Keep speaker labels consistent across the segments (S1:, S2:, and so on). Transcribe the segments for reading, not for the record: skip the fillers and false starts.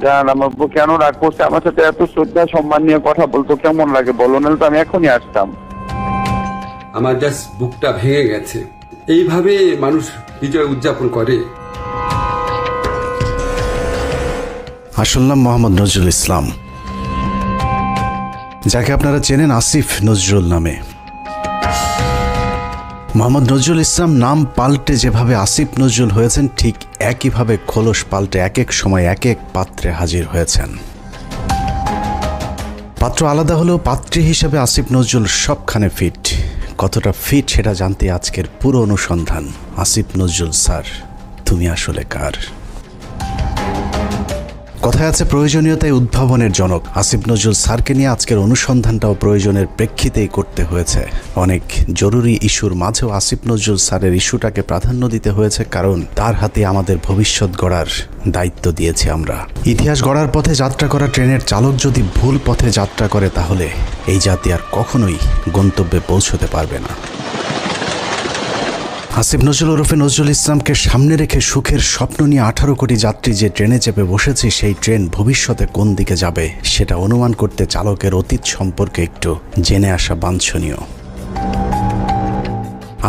S1: জান আমার বউ কেন রাগ করছে, আমার সাথে এত শ্রদ্ধা সম্মান নিয়ে কথা বলতো, কেমন লাগে বলো, নাহলে তো আমি এখনই আসতাম।
S2: আমার জাস্ট বুকটা ভেঙে গেছে। এইভাবে মানুষ বিজয় উদযাপন করে?
S3: আসল নাম মোহাম্মদ নজরুল ইসলাম, যাকে আপনারা চেনেন আসিফ নজরুল নামে। মোহাম্মদ নজরুল ইসলাম নাম পাল্টে যেভাবে আসিফ নজরুল হয়েছেন, ঠিক একইভাবে খোলস পাল্টে এক এক সময় এক এক পাত্রে হাজির হয়েছেন। পাত্র আলাদা হলেও পাত্রী হিসেবে আসিফ নজরুল সবখানে ফিট। কতটা ফিট সেটা জানতে আজকের পুরো অনুসন্ধান। আসিফ নজরুল স্যার, তুমি আসলে কার? কথায় আছে প্রয়োজনীয়তায় উদ্ভাবনের জনক। আসিফ নজরুল স্যারকে নিয়ে আজকের অনুসন্ধানটাও প্রয়োজনের প্রেক্ষিতেই করতে হয়েছে। অনেক জরুরি ইস্যুর মাঝেও আসিফ নজরুল স্যারের ইস্যুটাকে প্রাধান্য দিতে হয়েছে, কারণ তার হাতে আমাদের ভবিষ্যৎ গড়ার দায়িত্ব দিয়েছি আমরা। ইতিহাস গড়ার পথে যাত্রা করা ট্রেনের চালক যদি ভুল পথে যাত্রা করে, তাহলে এই জাতি আর কখনোই গন্তব্যে পৌঁছতে পারবে না। আসিফ নজরুল ওরফে নজরুল ইসলামকে সামনে রেখে সুখের স্বপ্ন নিয়ে 18 কোটি যাত্রী যে ট্রেনে চেপে বসেছে, সেই ট্রেন ভবিষ্যতে কোন দিকে যাবে সেটা অনুমান করতে চালকের অতীত সম্পর্কে একটু জেনে আসা বাঞ্ছনীয়।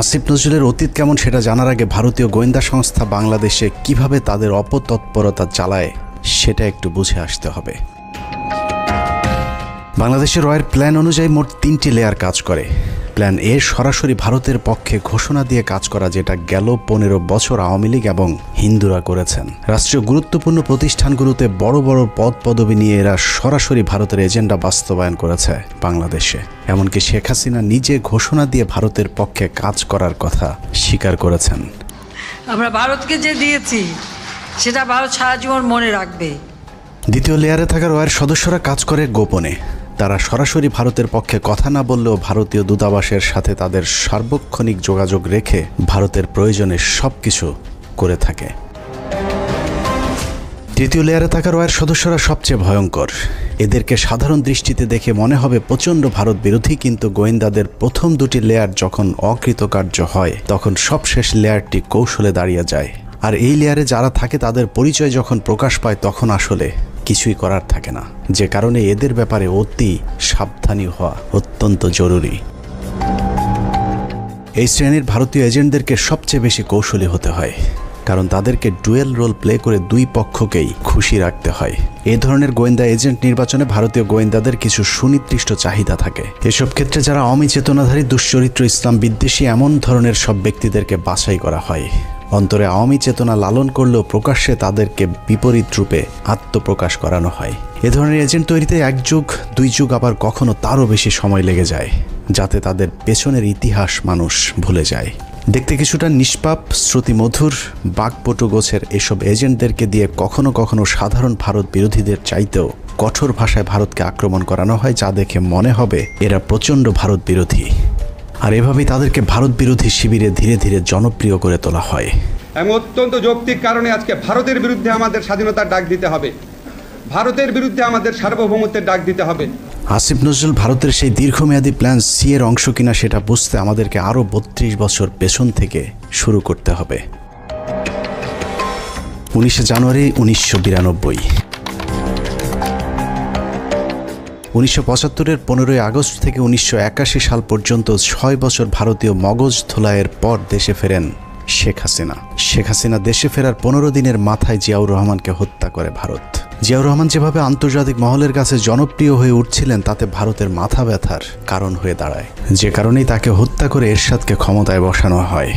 S3: আসিফ নজরুলের অতীত কেমন সেটা জানার আগে ভারতীয় গোয়েন্দা সংস্থা বাংলাদেশে কিভাবে তাদের অপতৎপরতা চালায় সেটা একটু বুঝে আসতে হবে। বাংলাদেশের রয়ের প্ল্যান অনুযায়ী মোট 3টি লেয়ার কাজ করে। প্ল্যান এ সরাসরি ভারতের পক্ষে ঘোষণা দিয়ে কাজ করা, যেটা গেল 15 বছর আওয়ামী লীগ এবং হিন্দুরা করেছেন। রাষ্ট্রীয় গুরুত্বপূর্ণ প্রতিষ্ঠানগুলোতে বড় বড় পদ পদবি নিয়ে এরা সরাসরি ভারতের এজেন্ডা বাস্তবায়ন করেছে বাংলাদেশে। এমনকি শেখ হাসিনা নিজে ঘোষণা দিয়ে ভারতের পক্ষে কাজ করার কথা স্বীকার করেছেন।
S4: আমরা ভারতকে যে দিয়েছি সেটা ভারত সারা জীবন মনে রাখবে।
S3: দ্বিতীয় লেয়ারে থাকা রয়ের সদস্যরা কাজ করে গোপনে। তারা সরাসরি ভারতের পক্ষে কথা না বললেও ভারতীয় দূতাবাসের সাথে তাদের সার্বক্ষণিক যোগাযোগ রেখে ভারতের প্রয়োজনে সবকিছু করে থাকে। তৃতীয় লেয়ারে থাকা রয়ের সদস্যরা সবচেয়ে ভয়ঙ্কর। এদেরকে সাধারণ দৃষ্টিতে দেখে মনে হবে প্রচণ্ড ভারত বিরোধী, কিন্তু গোয়েন্দাদের প্রথম 2টি লেয়ার যখন অকৃতকার্য হয়, তখন সবশেষ লেয়ারটি কৌশলে দাঁড়িয়ে যায়। আর এই লেয়ারে যারা থাকে তাদের পরিচয় যখন প্রকাশ পায়, তখন আসলে কিছুই করার থাকে না, যে কারণে এদের ব্যাপারে অতি সাবধানী হওয়া অত্যন্ত জরুরি। এই শ্রেণীর ভারতীয় এজেন্টদেরকে সবচেয়ে বেশি কৌশলী হতে হয়, কারণ তাদেরকে ডুয়েল রোল প্লে করে দুই পক্ষকেই খুশি রাখতে হয়। এই ধরনের গোয়েন্দা এজেন্ট নির্বাচনে ভারতীয় গোয়েন্দাদের কিছু সুনির্দিষ্ট চাহিদা থাকে। এসব ক্ষেত্রে যারা অমি চেতনাধারী, দুশ্চরিত্র, ইসলাম বিদ্বেষী এমন ধরনের সব ব্যক্তিদেরকে বাছাই করা হয়। অন্তরে আওয়ামী চেতনা লালন করলেও প্রকাশ্যে তাদেরকে বিপরীত রূপে আত্মপ্রকাশ করানো হয়। এ ধরনের এজেন্ট তৈরিতে 1 যুগ 2 যুগ, আবার কখনো তারও বেশি সময় লেগে যায়, যাতে তাদের পেছনের ইতিহাস মানুষ ভুলে যায়। দেখতে কিছুটা নিষ্পাপ, শ্রুতিমধুর, বাকপটু গোছের এসব এজেন্টদেরকে দিয়ে কখনো কখনো সাধারণ ভারত বিরোধীদের চাইতেও কঠোর ভাষায় ভারতকে আক্রমণ করানো হয়, যা দেখে মনে হবে এরা প্রচণ্ড ভারত বিরোধী। আর এভাবেই তাদেরকে ভারত বিরোধী শিবিরে ধীরে ধীরে জনপ্রিয় করে তোলা হয়।
S2: এবং অত্যন্ত যৌক্তিক কারণে আজকে ভারতের বিরুদ্ধে আমাদের স্বাধীনতার ডাক দিতে হবে, ভারতের বিরুদ্ধে আমাদের সার্বভৌমত্বের ডাক দিতে হবে।
S3: আসিফ নজরুল ভারতের সেই দীর্ঘমেয়াদী প্ল্যান সি এর অংশ কিনা সেটা বুঝতে আমাদেরকে আরও 32 বছর পেছন থেকে শুরু করতে হবে। 19 জানুয়ারি 1992। 1975-এর 15ই আগস্ট থেকে 1981 সাল পর্যন্ত 6 বছর ভারতীয় মগজ ধোলাইয়ের পর দেশে ফেরেন শেখ হাসিনা। শেখ হাসিনা দেশে ফেরার 15 দিনের মাথায় জিয়াউর রহমানকে হত্যা করে ভারত। জিয়াউর রহমান যেভাবে আন্তর্জাতিক মহলের কাছে জনপ্রিয় হয়ে উঠছিলেন, তাতে ভারতের মাথা ব্যথার কারণ হয়ে দাঁড়ায়, যে কারণেই তাকে হত্যা করে এরশাদকে ক্ষমতায় বসানো হয়।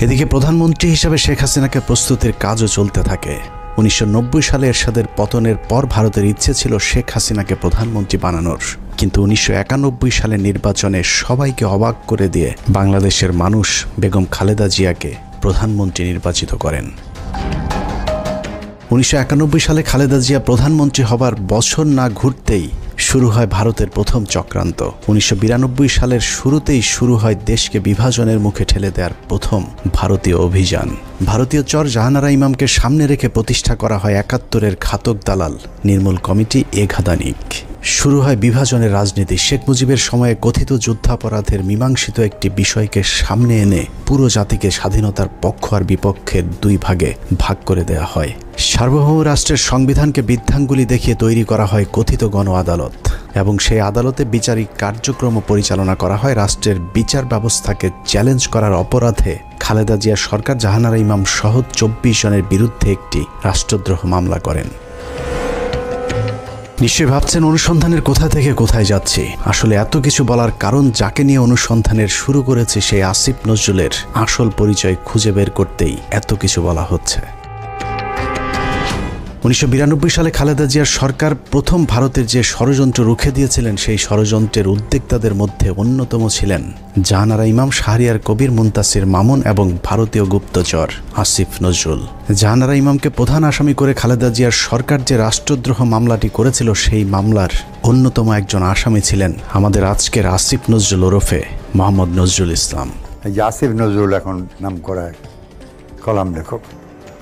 S3: এদিকে প্রধানমন্ত্রী হিসেবে শেখ হাসিনাকে প্রস্তুতির কাজও চলতে থাকে। 1990 সালে এরশাদের পতনের পর ভারতের ইচ্ছে ছিল শেখ হাসিনাকে প্রধানমন্ত্রী বানানোর, কিন্তু 1991 সালের নির্বাচনে সবাইকে অবাক করে দিয়ে বাংলাদেশের মানুষ বেগম খালেদা জিয়াকে প্রধানমন্ত্রী নির্বাচিত করেন। 1991 সালে খালেদা জিয়া প্রধানমন্ত্রী হবার বছর না ঘুরতেই শুরু হয় ভারতের প্রথম চক্রান্ত। 1992 সালের শুরুতেই শুরু হয় দেশকে বিভাজনের মুখে ঠেলে দেওয়ার প্রথম ভারতীয় অভিযান। ভারতীয় চর জাহানারা ইমামকে সামনে রেখে প্রতিষ্ঠা করা হয় 71-এর ঘাতক দালাল নির্মূল কমিটি এঘাদানিক। শুরু হয় বিভাজনের রাজনীতি। শেখ মুজিবের সময়ে কথিত যুদ্ধাপরাধের মীমাংসিত একটি বিষয়কে সামনে এনে পুরো জাতিকে স্বাধীনতার পক্ষ আর বিপক্ষের 2 ভাগে ভাগ করে দেওয়া হয়। সার্বভৌম রাষ্ট্রের সংবিধানকে বৃদ্ধাঙ্গুলি দেখিয়ে তৈরি করা হয় কথিত গণ আদালত এবং সেই আদালতে বিচারিক কার্যক্রম পরিচালনা করা হয় রাষ্ট্রের বিচার ব্যবস্থাকে চ্যালেঞ্জ করার অপরাধে খালেদা জিয়া সরকার জাহানারা ইমাম সহ 24 জনের বিরুদ্ধে একটি রাষ্ট্রদ্রোহ মামলা করেন। নিশ্চয়ই ভাবছেন অনুসন্ধানের কোথা থেকে কোথায় যাচ্ছি। আসলে এত কিছু বলার কারণ যাকে নিয়ে অনুসন্ধানের শুরু করেছে সেই আসিফ নজরুলের আসল পরিচয় খুঁজে বের করতেই এত কিছু বলা হচ্ছে। 1992 সালে খালেদা জিয়ার সরকার প্রথম ভারতের যে ষড়যন্ত্র রুখে দিয়েছিলেন সেই ষড়যন্ত্রের উদ্যোক্তাদের মধ্যে অন্যতম ছিলেন জাহানারা ইমাম, শাহরিয়ার কবির, মুনতাসির মামুন এবং ভারতীয় গুপ্তচর আসিফ নজরুল। জাহানারা ইমামকে প্রধান আসামি করে খালেদা জিয়ার সরকার যে রাষ্ট্রদ্রোহ মামলাটি করেছিল সেই মামলার অন্যতম একজন আসামি ছিলেন আমাদের আজকের আসিফ নজরুল ওরফে মোহাম্মদ নজরুল ইসলাম।
S5: এই যে আসিফ নজরুল এখন নাম করা কলাম লেখক,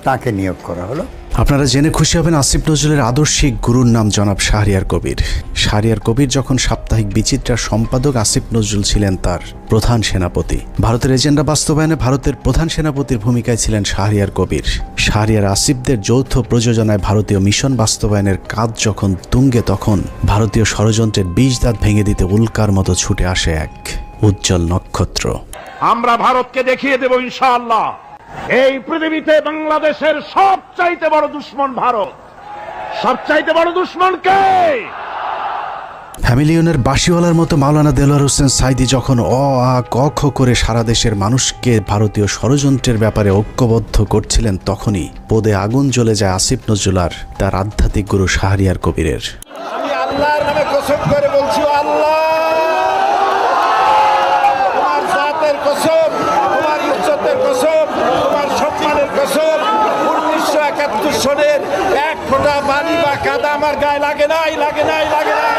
S5: তাকে নিয়োগ করা হলো।
S3: আপনারা জেনে খুশি হবেন আসিফ নজরুলের আদর্শিক গুরুর নাম জনাব শাহরিয়ার কবির। শাহরিয়ার কবির যখন সাপ্তাহিক বিচিত্রার সম্পাদক, আসিফ নজরুল ছিলেন তার প্রধান সেনাপতি। ভারতের এজেন্ডা বাস্তবায়নে ভারতের প্রধান সেনাপতির ভূমিকায় ছিলেন শাহরিয়ার কবির। শাহরিয়ার আসিফদের যৌথ প্রযোজনায় ভারতীয় মিশন বাস্তবায়নের কাজ যখন তুঙ্গে, তখন ভারতীয় ষড়যন্ত্রের 20 দাঁত ভেঙে দিতে উল্কার মতো ছুটে আসে এক উজ্জ্বল নক্ষত্র।
S6: আমরা ভারতকে দেখিয়ে দেব ইনশাআল্লাহ, এই পৃথিবীতে বাংলাদেশের সবচাইতে বড় দুশ্মন ভারত। সবচাইতে বড় দুশ্মন কে?
S3: হ্যামিলিয়নের বাঁশিওয়ালার মতো মাওলানা দেলোয়ার হোসেন সাইদি যখন অ আ ক খ করে সারা দেশের মানুষকে ভারতীয় ষড়যন্ত্রের ব্যাপারে ঐক্যবদ্ধ করছিলেন, তখনই পদে আগুন জ্বলে যায় আসিফ নজরুল আর তার আধ্যাত্মিক গুরু শাহরিয়ার কবিরের।
S6: আমি আল্লাহর নামে কসম করে বলছি, আল্লাহ তোমার জাতের কসম, তোমার ইজ্জতের কসম, তোমার সম্মানের কসম, 1971 সনের এক ফোঁটা পানি বা কাদা আমার গায়ে লাগে নাই, লাগে নাই, লাগে নাই।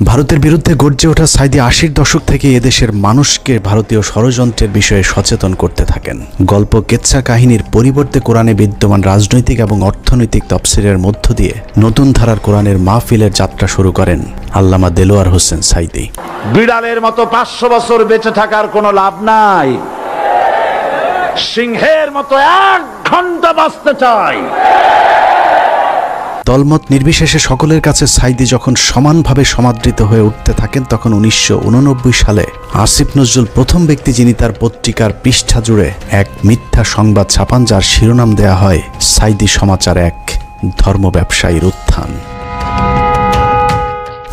S3: ভারতের বিরুদ্ধে গর্জে ওঠা সাইদি 80-র দশক থেকে এদেশের মানুষকে ভারতীয় ষড়যন্ত্রের বিষয়ে সচেতন করতে থাকেন। গল্প, কেচ্ছা কাহিনীর পরিবর্তে কোরআনে বিদ্যমান রাজনৈতিক এবং অর্থনৈতিক তফসিরের মধ্য দিয়ে নতুন ধারার কোরআনের মাহফিলের যাত্রা শুরু করেন আল্লামা দেলোয়ার হোসেন সাইদি।
S6: বিড়ালের মতো 500 বছর বেঁচে থাকার কোনো লাভ নাই, সিংহের মতো 1 ঘন্টা বাঁচতে চাই।
S3: দলমত নির্বিশেষে সকলের কাছে সাইদি যখন সমানভাবে সমাদৃত হয়ে উঠতে থাকেন, তখন 1989 সালে আসিফ নজরুল প্রথম ব্যক্তি যিনি তার পত্রিকার পৃষ্ঠা জুড়ে এক মিথ্যা সংবাদ ছাপান, যার শিরোনাম দেয়া হয় সাইদি সমাচার, এক ধর্ম ব্যবসায়ীর উত্থান।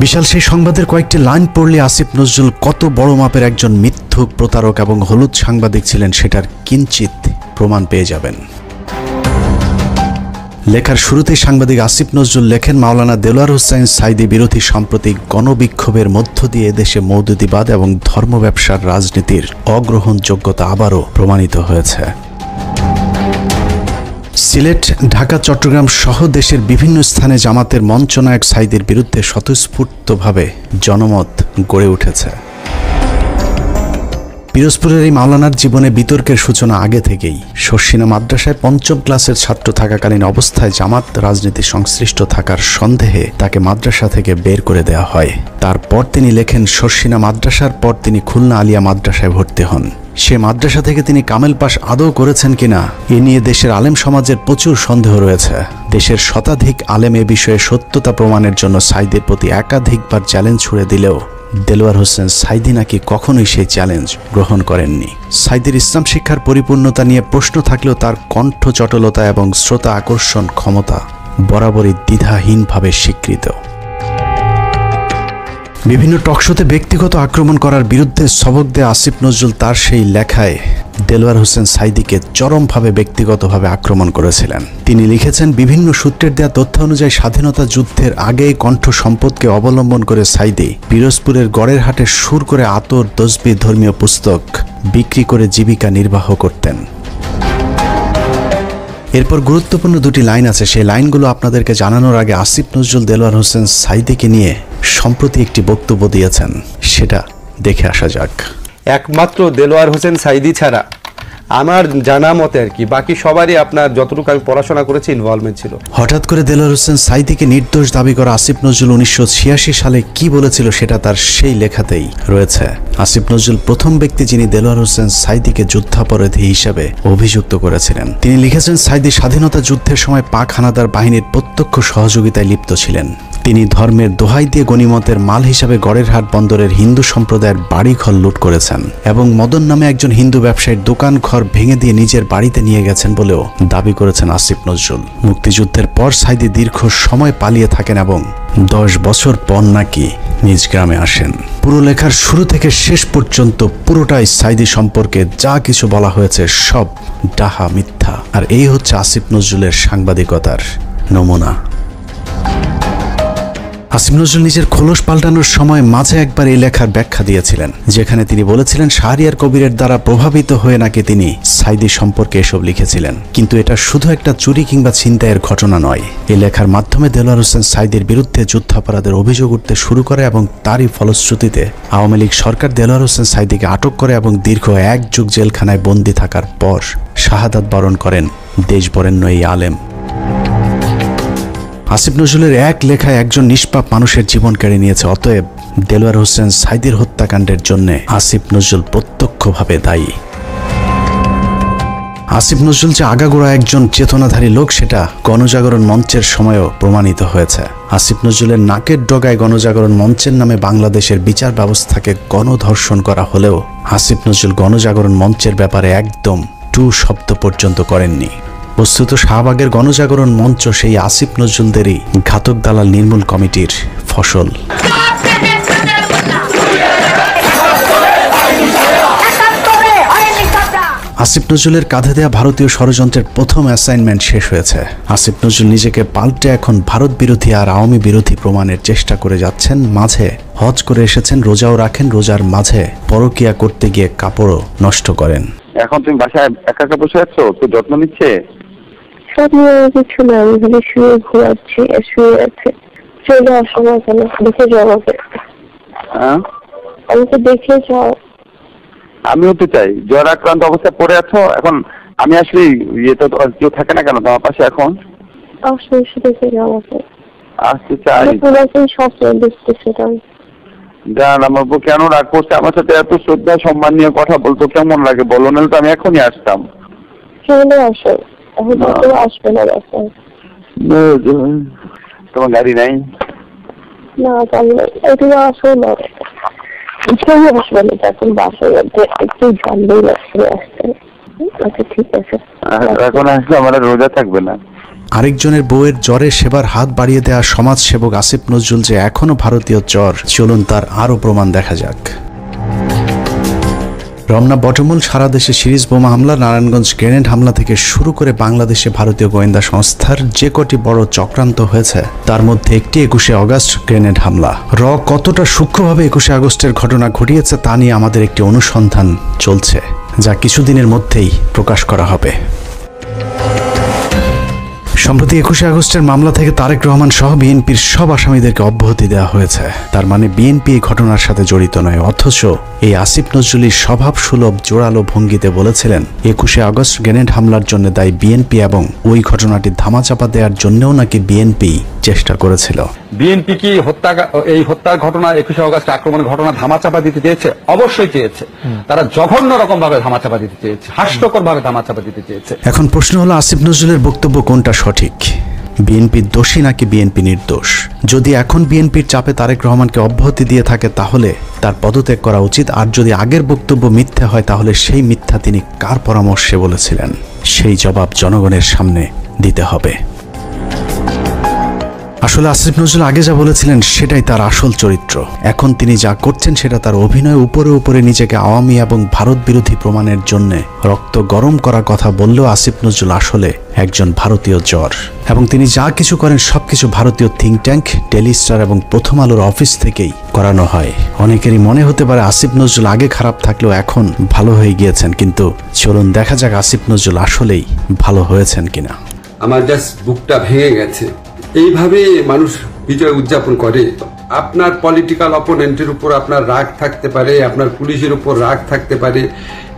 S3: বিশাল সেই সংবাদের কয়েকটি লাইন পড়লে আসিফ নজরুল কত বড় মাপের একজন মিথ্যুক, প্রতারক এবং হলুদ সাংবাদিক ছিলেন সেটার কিঞ্চিত প্রমাণ পেয়ে যাবেন। লেখার শুরুতেই সাংবাদিক আসিফ নজরুল লেখেন, মাওলানা দেলোয়ার হোসেন সাইদি বিরোধী সাম্প্রতিক গণবিক্ষোভের মধ্য দিয়ে দেশে মৌদুদিবাদ এবং ধর্ম ব্যবসার রাজনীতির অগ্রহণযোগ্যতা আবারও প্রমাণিত হয়েছে। সিলেট, ঢাকা, চট্টগ্রাম সহ দেশের বিভিন্ন স্থানে জামাতের মঞ্চনায়ক সাইদির বিরুদ্ধে স্বতঃস্ফূর্তভাবে জনমত গড়ে উঠেছে। পিরোজপুরের এই মাওলানার জীবনে বিতর্কের সূচনা আগে থেকেই। শর্ষিনা মাদ্রাসায় 5ম ক্লাসের ছাত্র থাকাকালীন অবস্থায় জামাত রাজনীতি সংশ্লিষ্ট থাকার সন্দেহে তাকে মাদ্রাসা থেকে বের করে দেওয়া হয়। তারপর তিনি লেখেন, শর্ষিনা মাদ্রাসার পর তিনি খুলনা আলিয়া মাদ্রাসায় ভর্তি হন। সে মাদ্রাসা থেকে তিনি কামেল পাশ আদৌ করেছেন কিনা এ নিয়ে দেশের আলেম সমাজের প্রচুর সন্দেহ রয়েছে। দেশের শতাধিক আলেম এ বিষয়ে সত্যতা প্রমাণের জন্য সাইদির প্রতি একাধিকবার চ্যালেঞ্জ ছুড়ে দিলেও দেলোয়ার হোসেন সাইদি নাকি কখনোই সেই চ্যালেঞ্জ গ্রহণ করেননি। সাইদির ইসলাম শিক্ষার পরিপূর্ণতা নিয়ে প্রশ্ন থাকলেও তার কণ্ঠ চটলতা এবং শ্রোতা আকর্ষণ ক্ষমতা বরাবরই দ্বিধাহীনভাবে স্বীকৃত। বিভিন্ন টকশোতে ব্যক্তিগত আক্রমণ করার বিরুদ্ধে সবক দেয়া আসিফ নজরুল তার সেই লেখায় দেলোয়ার হোসেন সাইদিকে চরমভাবে ব্যক্তিগতভাবে আক্রমণ করেছিলেন। তিনি লিখেছেন, বিভিন্ন সূত্রের দেয়া তথ্য অনুযায়ী স্বাধীনতা যুদ্ধের আগেই কণ্ঠ সম্পদকে অবলম্বন করে সাইদি পিরোজপুরের গড়ের হাটে সুর করে আতর, তসবিহ, ধর্মীয় পুস্তক বিক্রি করে জীবিকা নির্বাহ করতেন। এরপর গুরুত্বপূর্ণ দুটি লাইন আছে, সেই লাইনগুলো আপনাদেরকে জানানোর আগে আসিফ নজরুল দেলোয়ার হোসেন সাইদিকে নিয়ে সম্প্রতি একটি বক্তব্য দিয়েছেন, সেটা দেখে আসা যাক।
S7: একমাত্র দেলোয়ার হোসেন সাইদি ছাড়া আমার জানা মতে আর কি, বাকি সবারই আপনার যতটুকু আমি পড়াশোনা করেছি ইনভলভমেন্ট ছিল।
S3: হঠাৎ করে দেলোয়ার হোসেন সাঈদীকে নির্দোষ দাবি করা আসিফ নজরুল 1986 সালে কি বলেছিল সেটা তার সেই লেখাতেই রয়েছে। আসিফ নজরুল প্রথম ব্যক্তি যিনি দেলোয়ার হোসেন সাঈদীকে যুদ্ধাপরাধী হিসেবে অভিযুক্ত করেছিলেন। তিনি লিখেছেন, সাঈদী স্বাধীনতা যুদ্ধের সময় পাক হানাদার বাহিনীর প্রত্যক্ষ সহযোগিতায় লিপ্ত ছিলেন। তিনি ধর্মের দোহাই দিয়ে গনিমতের মাল হিসাবে গড়েরহাট বন্দরের হিন্দু সম্প্রদায়ের বাড়িঘর লুট করেছেন এবং মদন নামে একজন হিন্দু ব্যবসায়ীর দোকান ঘর ভেঙে দিয়ে নিজের বাড়িতে নিয়ে গেছেন বলেও দাবি করেছেন আসিফ নজরুল। মুক্তিযুদ্ধের পর সাঈদী দীর্ঘ সময় পালিয়ে থাকেন এবং 10 বছর পর নাকি নিজ গ্রামে আসেন। পুরো লেখার শুরু থেকে শেষ পর্যন্ত পুরোটাই সাঈদী সম্পর্কে যা কিছু বলা হয়েছে সব ডাহা মিথ্যা। আর এই হচ্ছে আসিফ নজরুলের সাংবাদিকতার নমুনা। আসিফ নজরুল নিজের খোলস পাল্টানোর সময় মাঝে একবার এই লেখার ব্যাখ্যা দিয়েছিলেন, যেখানে তিনি বলেছিলেন শাহরিয়ার কবিরের দ্বারা প্রভাবিত হয়ে নাকি তিনি সাঈদী সম্পর্কে এসব লিখেছিলেন। কিন্তু এটা শুধু একটা চুরি কিংবা ছিনতাইয়ের ঘটনা নয়। এই লেখার মাধ্যমে দেলোয়ার হোসেন সাঈদীর বিরুদ্ধে যুদ্ধাপরাধের অভিযোগ উঠতে শুরু করে এবং তারই ফলশ্রুতিতে আওয়ামী লীগ সরকার দেলোয়ার হোসেন সাঈদীকে আটক করে এবং দীর্ঘ 1 যুগ জেলখানায় বন্দী থাকার পর শাহাদাত বরণ করেন দেশবরেণ্য এই আলেম। আসিফ নজরুলের এক লেখায় একজন নিষ্পাপ মানুষের জীবন কেড়ে নিয়েছে। অতএব দেলোয়ার হোসেন সাঈদীর হত্যাকাণ্ডের জন্য আসিফ নজরুল প্রত্যক্ষভাবে দায়ী। আসিফ নজরুল যে আগাগোড়া একজন চেতনাধারী লোক সেটা গণজাগরণ মঞ্চের সময়ও প্রমাণিত হয়েছে। আসিফ নজরুলের নাকের ডগায় গণজাগরণ মঞ্চের নামে বাংলাদেশের বিচার ব্যবস্থাকে গণধর্ষণ করা হলেও আসিফ নজরুল গণজাগরণ মঞ্চের ব্যাপারে একদম টু শব্দ পর্যন্ত করেননি। বস্তুত শাহবাগের গণজাগরণ মঞ্চ সেই আসিফ নজরুলদেরই ঘাতক দালাল নির্মূল কমিটির ফসল। আসিফ নজরুলের কাঁধে দেয়া ভারতীয় ষড়যন্ত্রের প্রথম অ্যাসাইনমেন্ট শেষ হয়েছে। আসিফ নজরুল নিজেকে পাল্টে এখন ভারত বিরোধী আর আওয়ামী বিরোধী প্রমাণের চেষ্টা করে যাচ্ছেন। মাঝে হজ করে এসেছেন, রোজাও রাখেন, রোজার মাঝে পরকিয়া করতে গিয়ে কাপড়ও নষ্ট করেন।
S1: এখন তুমি বাসায় একা একা বসে আছো, তো যত্ন নিচ্ছে?
S8: কিছু না, আমি খালি শুয়ে ঘুরাচ্ছি, শুয়ে আছে। চলে আসো না কেন, দেখে যাও আমাকে।
S1: হ্যাঁ,
S8: আমাকে দেখে যাও।
S1: আমিও তো চাই। জ্বর আক্রান্ত অবস্থায় পড়ে আছো এখন। আমি আসলে ইয়েতে তো কেউ থাকে না কেন তোমার পাশে এখন?
S8: আসো, এসে দেখে যাও আমাকে।
S1: আসতে চাই।
S8: স্বপ্ন দেখতেছিলাম।
S1: জান, আমার বউ কেন রাগ করছে? আমার সাথে এত শ্রদ্ধা সম্মান নিয়ে কথা বলতো কেমন লাগে বলো, নাহলে তো আমি এখনই আসতাম।
S8: চলে আসো, এখন তো আসবে না।
S1: তোমার গাড়ি নাই?
S8: না, একটু আসো না। চলে আসবে না, এখন বাসায় একটু জানলেই লাগছে আসতে। আচ্ছা ঠিক আছে,
S1: এখন আসলে আমার রোজা থাকবে না।
S3: আরেকজনের বউয়ের জ্বরে সেবার হাত বাড়িয়ে দেওয়া সমাজসেবক আসিফ নজরুল যে এখনো ভারতীয় জ্বর, চলুন তার আরও প্রমাণ দেখা যাক। রমনা বটমূল সারা দেশে সিরিজ বোমা হামলা, নারায়ণগঞ্জ গ্রেনেড হামলা থেকে শুরু করে বাংলাদেশে ভারতীয় গোয়েন্দা সংস্থার যে কটি বড় চক্রান্ত হয়েছে তার মধ্যে একটি 21শে আগস্ট গ্রেনেড হামলা। কতটা সূক্ষ্মভাবে 21শে আগস্টের ঘটনা ঘটিয়েছে তা নিয়ে আমাদের একটি অনুসন্ধান চলছে, যা কিছুদিনের মধ্যেই প্রকাশ করা হবে। সম্প্রতি 21শে আগস্টের মামলা থেকে তারেক রহমান সহ বিএনপির সব আসামিদেরকে অব্যাহতি দেওয়া হয়েছে। তার মানে বিএনপি এই ঘটনার সাথে জড়িত নয়। অথচ এই আসিফ নজরুলের স্বভাব সুলভ জোরালো ভঙ্গিতে বলেছিলেন 21শে আগস্ট গ্রেনেড হামলার জন্য দায়ী বিএনপি এবং ওই ঘটনাটি ধামাচাপা দেওয়ার জন্যও নাকি বিএনপি চেষ্টা করেছিল।
S7: বিএনপি কি এই হত্যার ঘটনা 21শে আগস্ট আক্রমণের ঘটনা ধামাচাপা দিতে চেয়েছে? অবশ্যই চেয়েছে। তারা জঘন্য রকম ভাবে ধামাচাপা দিতে চেয়েছে, হাস্যকর ভাবে ধামাচাপা দিতে চেয়েছে।
S3: এখন প্রশ্ন হলো আসিফ নজরুলের বক্তব্য কোনটা সঠিক? বিএনপি দোষী নাকি বিএনপি নির্দোষ? যদি এখন বিএনপির চাপে তারেক রহমানকে অব্যাহতি দিয়ে থাকে তাহলে তার পদত্যাগ করা উচিত। আর যদি আগের বক্তব্য মিথ্যা হয় তাহলে সেই মিথ্যা তিনি কার পরামর্শে বলেছিলেন সেই জবাব জনগণের সামনে দিতে হবে। আসলে আসিফ নজরুল আগে যা বলেছিলেন সেটাই তার আসল চরিত্র। এখন তিনি যা করছেন সেটা তার অভিনয়। উপরে উপরে নিজেকে আওয়ামী এবং ভারত বিরোধী প্রমাণের জন্য রক্ত গরম করার কথা বললেও আসিফ নজরুল আসলে একজন ভারতীয় জ্বর এবং তিনি যা কিছু করেন সবকিছু ভারতীয় থিঙ্ক ট্যাঙ্ক, ডেইলি স্টার এবং প্রথম আলোর অফিস থেকেই করানো হয়। অনেকেরই মনে হতে পারে আসিফ নজরুল আগে খারাপ থাকলেও এখন ভালো হয়ে গিয়েছেন, কিন্তু চলুন দেখা যাক আসিফ নজরুল আসলেই ভালো হয়েছেন কিনা।
S9: আমার জাস্ট বুকটা ভেঙে গেছে। এইভাবে মানুষ বিজয় উদযাপন করে
S2: আপনার পলিটিক্যাল অপোনেন্টের উপর আপনার রাগ থাকতে পারে, আপনার পুলিশের উপর রাগ থাকতে পারে,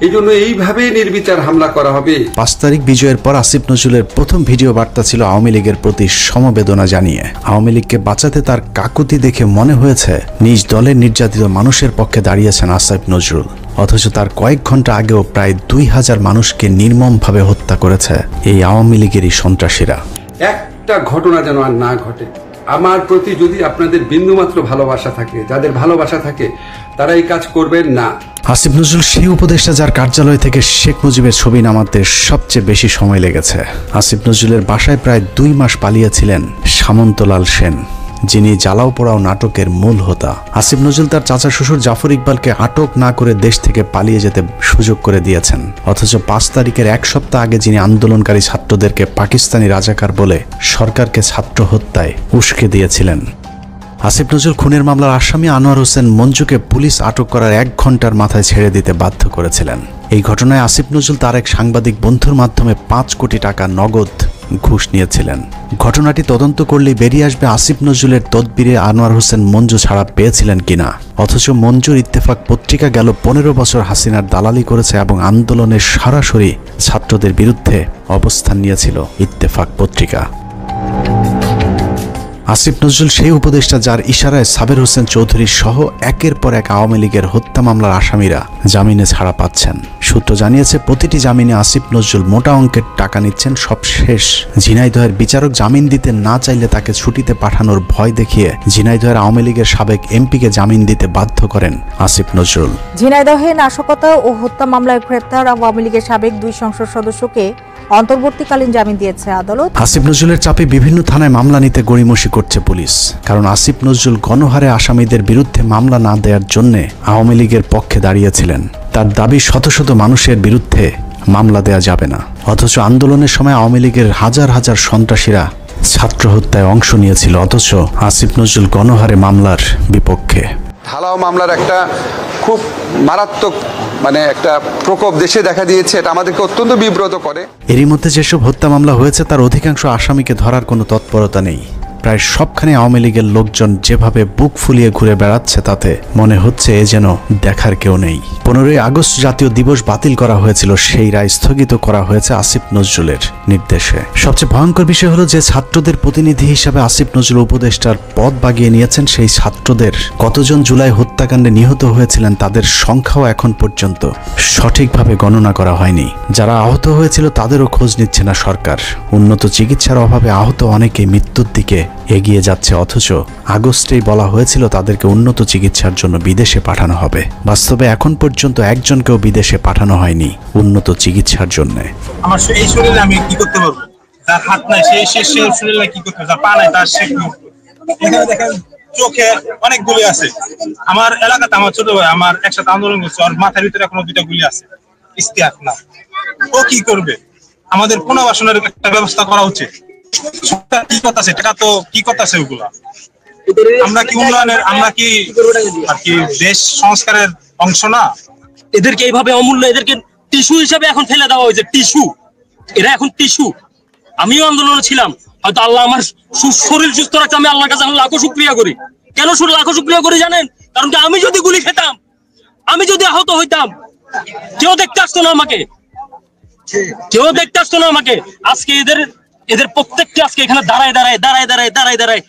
S2: এই জন্য এইভাবেই নির্বিচার হামলা করা হবে।
S3: 5 তারিখ বিজয়ের পর আসিফ নজরুলের প্রথম ভিডিও বার্তা ছিল আওয়ামী লীগের প্রতি সমবেদনা জানিয়ে। আওয়ামী লীগকে বাঁচাতে তার কাকুতি দেখে মনে হয়েছে নিজ দলের নির্যাতিত মানুষের পক্ষে দাঁড়িয়েছেন আসিফ নজরুল। অথচ তার কয়েক ঘন্টা আগেও প্রায় 2000 মানুষকে নির্মমভাবে হত্যা করেছে এই আওয়ামী লীগেরই সন্ত্রাসীরা।
S2: একটা ঘটনা যেন আর না ঘটে। আমার প্রতি যদি আপনাদের বিন্দুমাত্র ভালোবাসা থাকে, যাদের ভালোবাসা থাকে, তারা এই কাজ করবেন না।
S3: আসিফ নজরুল সেই উপদেষ্টা যার কার্যালয় থেকে শেখ মুজিবের ছবি নামাতে সবচেয়ে বেশি সময় লেগেছে। আসিফ নজরুলের বাসায় প্রায় 2 মাস পালিয়েছিলেন সামন্তলাল সেন, যিনি জ্বালাও পোড়াও নাটকের মূল হোতা। আসিফ নজরুল তার চাচা শ্বশুর জাফর ইকবালকে আটক না করে দেশ থেকে পালিয়ে যেতে সুযোগ করে দিয়েছেন। অথচ 5 তারিখের 1 সপ্তাহ আগে যিনি আন্দোলনকারী ছাত্রদেরকে পাকিস্তানি রাজাকার বলে সরকারকে ছাত্র হত্যায় উস্কে দিয়েছিলেন। আসিফ নজরুল খুনের মামলার আসামি আনোয়ার হোসেন মঞ্জুকে পুলিশ আটক করার 1 ঘন্টার মাথায় ছেড়ে দিতে বাধ্য করেছিলেন। এই ঘটনায় আসিফ নজরুল তার এক সাংবাদিক বন্ধুর মাধ্যমে 5 কোটি টাকা নগদ ঘুষ নিয়েছিলেন। ঘটনাটি তদন্ত করলেই বেরিয়ে আসবে আসিফ নজরুলের তদবিরে আনোয়ার হোসেন মঞ্জু ছাড়া পেয়েছিলেন কিনা। অথচ মঞ্জুর ইত্তেফাক পত্রিকা গেল 15 বছর হাসিনার দালালি করেছে এবং আন্দোলনের সরাসরি ছাত্রদের বিরুদ্ধে অবস্থান নিয়েছিল ইত্তেফাক পত্রিকা। আসিফ নজরুল সেই উপদেষ্টা যার ইশারায় সাবের হোসেন চৌধুরী সহ একের পর এক আওয়ামী লীগের হত্যা মামলার আসামিরা জামিনে ছাড়া পাচ্ছেন। সূত্র জানিয়েছে প্রতিটি জামিনে আসিফ নজরুল মোটা অঙ্কের টাকা নিচ্ছেন। সবশেষ ঝিনাইদহের বিচারক জামিন দিতে না চাইলে তাকে ছুটিতে পাঠানোর ভয় দেখিয়ে ঝিনাইদহের আওয়ামী লীগের সাবেক এমপিকে জামিন দিতে বাধ্য করেন আসিফ নজরুল।
S9: ঝিনাইদহে নাশকতা ও হত্যা মামলায় গ্রেপ্তার আওয়ামী লীগের সাবেক 2 সংসদ সদস্যকে অন্তর্বর্তীকালীন জামিন দিয়েছে আদালত।
S3: আসিফ নজরুলের চাপে বিভিন্ন থানায় মামলা নিতে গড়িমসি করছে পুলিশ। কারণ আসিফ নজরুল গণহারে আসামিদের বিরুদ্ধে মামলা না দেওয়ার জন্য আওয়ামী লীগের পক্ষে দাঁড়িয়েছিলেন। তার দাবি শত শত মানুষের বিরুদ্ধে মামলা দেয়া যাবে না। অথচ আন্দোলনের সময় আওয়ামী লীগের হাজার হাজার সন্ত্রাসীরা ছাত্র হত্যায় অংশ নিয়েছিল। অথচ আসিফ নজরুল গণহারে মামলার বিপক্ষে।
S2: ঢালাও মামলার একটা খুব মারাত্মক একটা প্রকোপ দেশে দেখা দিয়েছে। এটা আমাদেরকে অত্যন্ত বিব্রত করে।
S3: এরই মধ্যে যেসব হত্যা মামলা হয়েছে তার অধিকাংশ আসামিকে ধরার কোনো তৎপরতা নেই। প্রায় সবখানে আওয়ামী লীগের লোকজন যেভাবে বুক ফুলিয়ে ঘুরে বেড়াচ্ছে তাতে মনে হচ্ছে এ যেন দেখার কেউ নেই। 15ই আগস্ট জাতীয় দিবস বাতিল করা হয়েছিল, সেই রায় স্থগিত করা হয়েছে আসিফ নজরুলের নির্দেশে। সবচেয়ে ভয়ঙ্কর বিষয় হলো যে ছাত্রদের প্রতিনিধি হিসাবে আসিফ নজরুল উপদেষ্টার পদ বাগিয়ে নিয়েছেন। সেই ছাত্রদের কতজন জুলাই হত্যাকাণ্ডে নিহত হয়েছিলেন তাদের সংখ্যাও এখন পর্যন্ত সঠিকভাবে গণনা করা হয়নি। যারা আহত হয়েছিল তাদেরও খোঁজ নিচ্ছে না সরকার। উন্নত চিকিৎসার অভাবে আহত অনেকেই মৃত্যুর দিকে এগিয়ে যাচ্ছে। অথচ আগস্টেই বলা হয়েছিল তাদেরকে উন্নত চিকিৎসার জন্য বিদেশে পাঠানো হবে। বাস্তবে এখন পর্যন্ত একজনকেও বিদেশে পাঠানো হয়নি উন্নত চিকিৎসার জন্য।
S10: আমার এই শরীরে আমি কি করতে পারবো? তার হাত নাই, সেই শরীরে কি করতে পারবো? তার পা নাই, তার এখানে দেখেন চোখে অনেক গুলি আছে। আমার এলাকাতে আমার ছোট ভাই আমার একসাথে আন্দোলন করছে, ওর মাথার ভিতরে এখনো 2টা গুলি আছে। ইস্তেহাক না, ও কি করবে? আমাদের পুনর্বাসনের একটা ব্যবস্থা করা উচিত। কি কথা আছে টাকা তো কি কথা আছে ওগুলা? আমরা কি উন্নয়নের, আমরা কি আর কি দেশ সংস্কারের অংশ না?
S11: এদেরকে এইভাবে অমূল্য, এদেরকে টিস্যু হিসাবে এখন ফেলে দেওয়া হয়েছে। টিস্যু, এরা এখন টিস্যু। আমিও আন্দোলনে ছিলাম, হয়তো আল্লাহ আমার শরীর সুস্থ রাখছে, আমি আল্লাহর কাছে লাখো শুকরিয়া করি। কেন লাখো শুকরিয়া করি জানেন? কারণ কি আমি যদি গুলি খেতাম, আমি যদি আহত হইতাম, কেউ দেখতে আসতো না আমাকে, কেউ দেখতে আসতো না আমাকে। আজকে এদের প্রত্যেককে আজকে এখানে দাঁড়ায়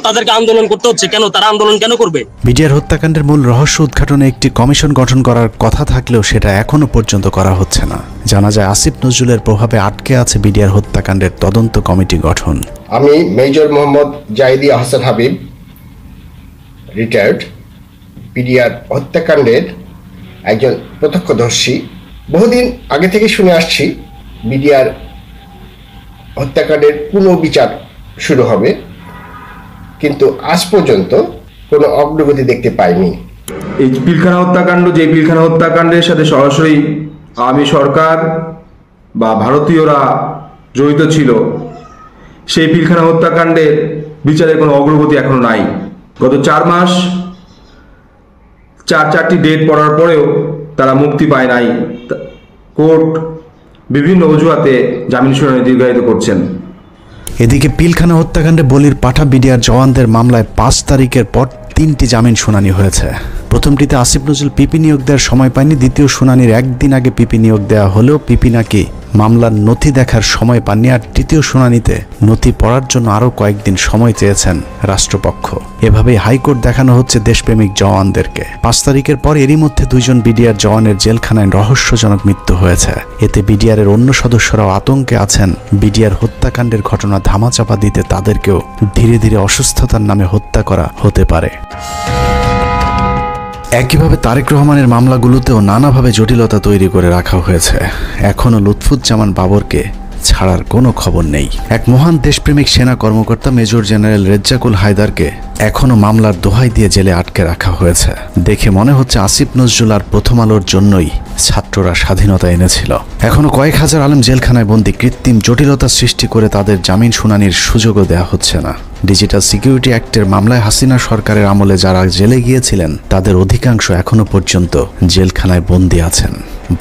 S11: তাদেরকে আন্দোলন করতে হচ্ছে। কেন? তারা আন্দোলন কেন করবে?
S3: বিডিআর হত্যাকাণ্ডের মূল রহস্য উদ্ঘাটনে একটি কমিশন গঠন করার কথা থাকলেও সেটা এখনো পর্যন্ত করা হচ্ছে না। জানা যায় আসিফ নজরুলের প্রভাবে আটকে আছে বিডিআর হত্যাকাণ্ডের তদন্ত কমিটি গঠন।
S12: আমি major Mohammad Zahidi Ahsan Habib, retired, BDR হত্যাকাণ্ডের একজন প্রত্যক্ষদর্শী। বহুদিন আগে থেকে শুনে আসছি বিডিআর হত্যাকাণ্ডের পুনর্বিচার শুরু হবে, কিন্তু আজ পর্যন্ত কোনো অগ্রগতি দেখতে পাইনি।
S13: এই পিলখানা হত্যাকাণ্ড, যে পিলখানা হত্যাকাণ্ডের সাথে সরাসরি আওয়ামী সরকার বা ভারতীয়রা জড়িত ছিল, সেই পিলখানা হত্যাকাণ্ডের বিচারের কোনো অগ্রগতি এখনো নাই। গত 4 মাস 4টি ডেট পড়ার পরেও তারা মুক্তি পায় নাই। কোর্ট বিভিন্ন অজুহাতে জামিন শুনানি দীর্ঘায়িত করছেন।
S3: এদিকে পিলখানা হত্যাকাণ্ডে বলির পাঠা বিডিআর জওয়ানদের মামলায় 5 তারিখের পর 3টি জামিন শুনানি হয়েছে। প্রথমটিতে আসিফ নজরুল পিপি নিয়োগ দেওয়ার সময় পায়নি, দ্বিতীয় শুনানির একদিন আগে পিপি নিয়োগ দেওয়া হলেও পিপি নাকি মামলার নথি দেখার সময় পাননি, আর তৃতীয় শুনানিতে নথি পড়ার জন্য আরও কয়েকদিন সময় চেয়েছেন রাষ্ট্রপক্ষ। এভাবেই হাইকোর্ট দেখানো হচ্ছে দেশপ্রেমিক জওয়ানদেরকে। 5 তারিখের পর এরই মধ্যে 2 জন বিডিআর জওয়ানের জেলখানায় রহস্যজনক মৃত্যু হয়েছে। এতে বিডিআরের অন্য সদস্যরাও আতঙ্কে আছেন। বিডিআর হত্যাকাণ্ডের ঘটনা ধামাচাপা দিতে তাদেরকেও ধীরে ধীরে অসুস্থতার নামে হত্যা করা হতে পারে। একইভাবে তারেক রহমানের মামলাগুলোতেও নানাভাবে জটিলতা তৈরি করে রাখা হয়েছে। এখনও লুৎফুজ্জামান বাবরকে ছাড়ার কোনো খবর নেই। এক মহান দেশপ্রেমিক সেনা কর্মকর্তা মেজর জেনারেল রেজ্জাকুল হায়দারকে এখনও মামলার দোহাই দিয়ে জেলে আটকে রাখা হয়েছে। দেখে মনে হচ্ছে আসিফ নজরুল আর প্রথম আলোর জন্যই ছাত্ররা স্বাধীনতা এনেছিল। এখনো কয়েক হাজার আলেম জেলখানায় বন্দী, কৃত্রিম জটিলতা সৃষ্টি করে তাদের জামিন শুনানির সুযোগও দেওয়া হচ্ছে না। ডিজিটাল সিকিউরিটি অ্যাক্টের মামলায় হাসিনা সরকারের আমলে যারা জেলে গিয়েছিলেন তাদের অধিকাংশ এখনো পর্যন্ত জেলখানায় বন্দী আছেন।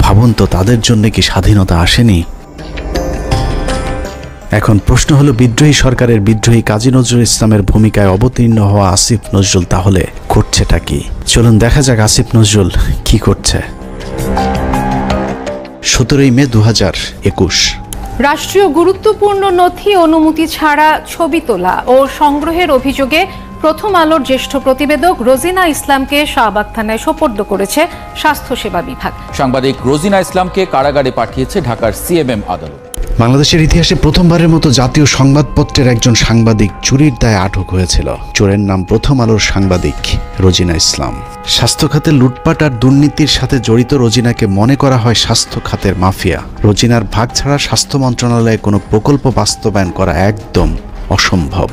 S3: ভাবুন তো, তাদের জন্য কি স্বাধীনতা আসেনি? এখন প্রশ্ন হলো, বিদ্রোহী সরকারের বিদ্রোহী কাজী নজরুল ইসলামের ভূমিকায় অবতীর্ণ হওয়া আসিফ নজরুল তাহলে করছেটা কি? চলুন দেখা যাক আসিফ নজরুল কি করছে। 17 মে 2021।
S14: রাষ্ট্রীয় গুরুত্বপূর্ণ নথি অনুমতি ছাড়া ছবি তোলা ও সংগ্রহের অভিযোগে প্রথম আলোর জ্যেষ্ঠ প্রতিবেদক রোজিনা ইসলামকে শাহবাগ থানায় সোপর্দ করেছে স্বাস্থ্যসেবা বিভাগ।
S15: সাংবাদিক রোজিনা ইসলামকে কারাগারে পাঠিয়েছে ঢাকার সিএমএম আদালত।
S3: বাংলাদেশের ইতিহাসে প্রথমবারের মতো জাতীয় সংবাদপত্রের একজন সাংবাদিক চুরির দায়ে আটক হয়েছিল। চোরের নাম প্রথম আলোর সাংবাদিক রোজিনা ইসলাম। স্বাস্থ্য খাতে লুটপাট আর দুর্নীতির সাথে জড়িত রোজিনাকে মনে করা হয় স্বাস্থ্য খাতের মাফিয়া। রোজিনার ভাগ ছাড়া স্বাস্থ্য মন্ত্রণালয়ে কোনো প্রকল্প বাস্তবায়ন করা একদম অসম্ভব।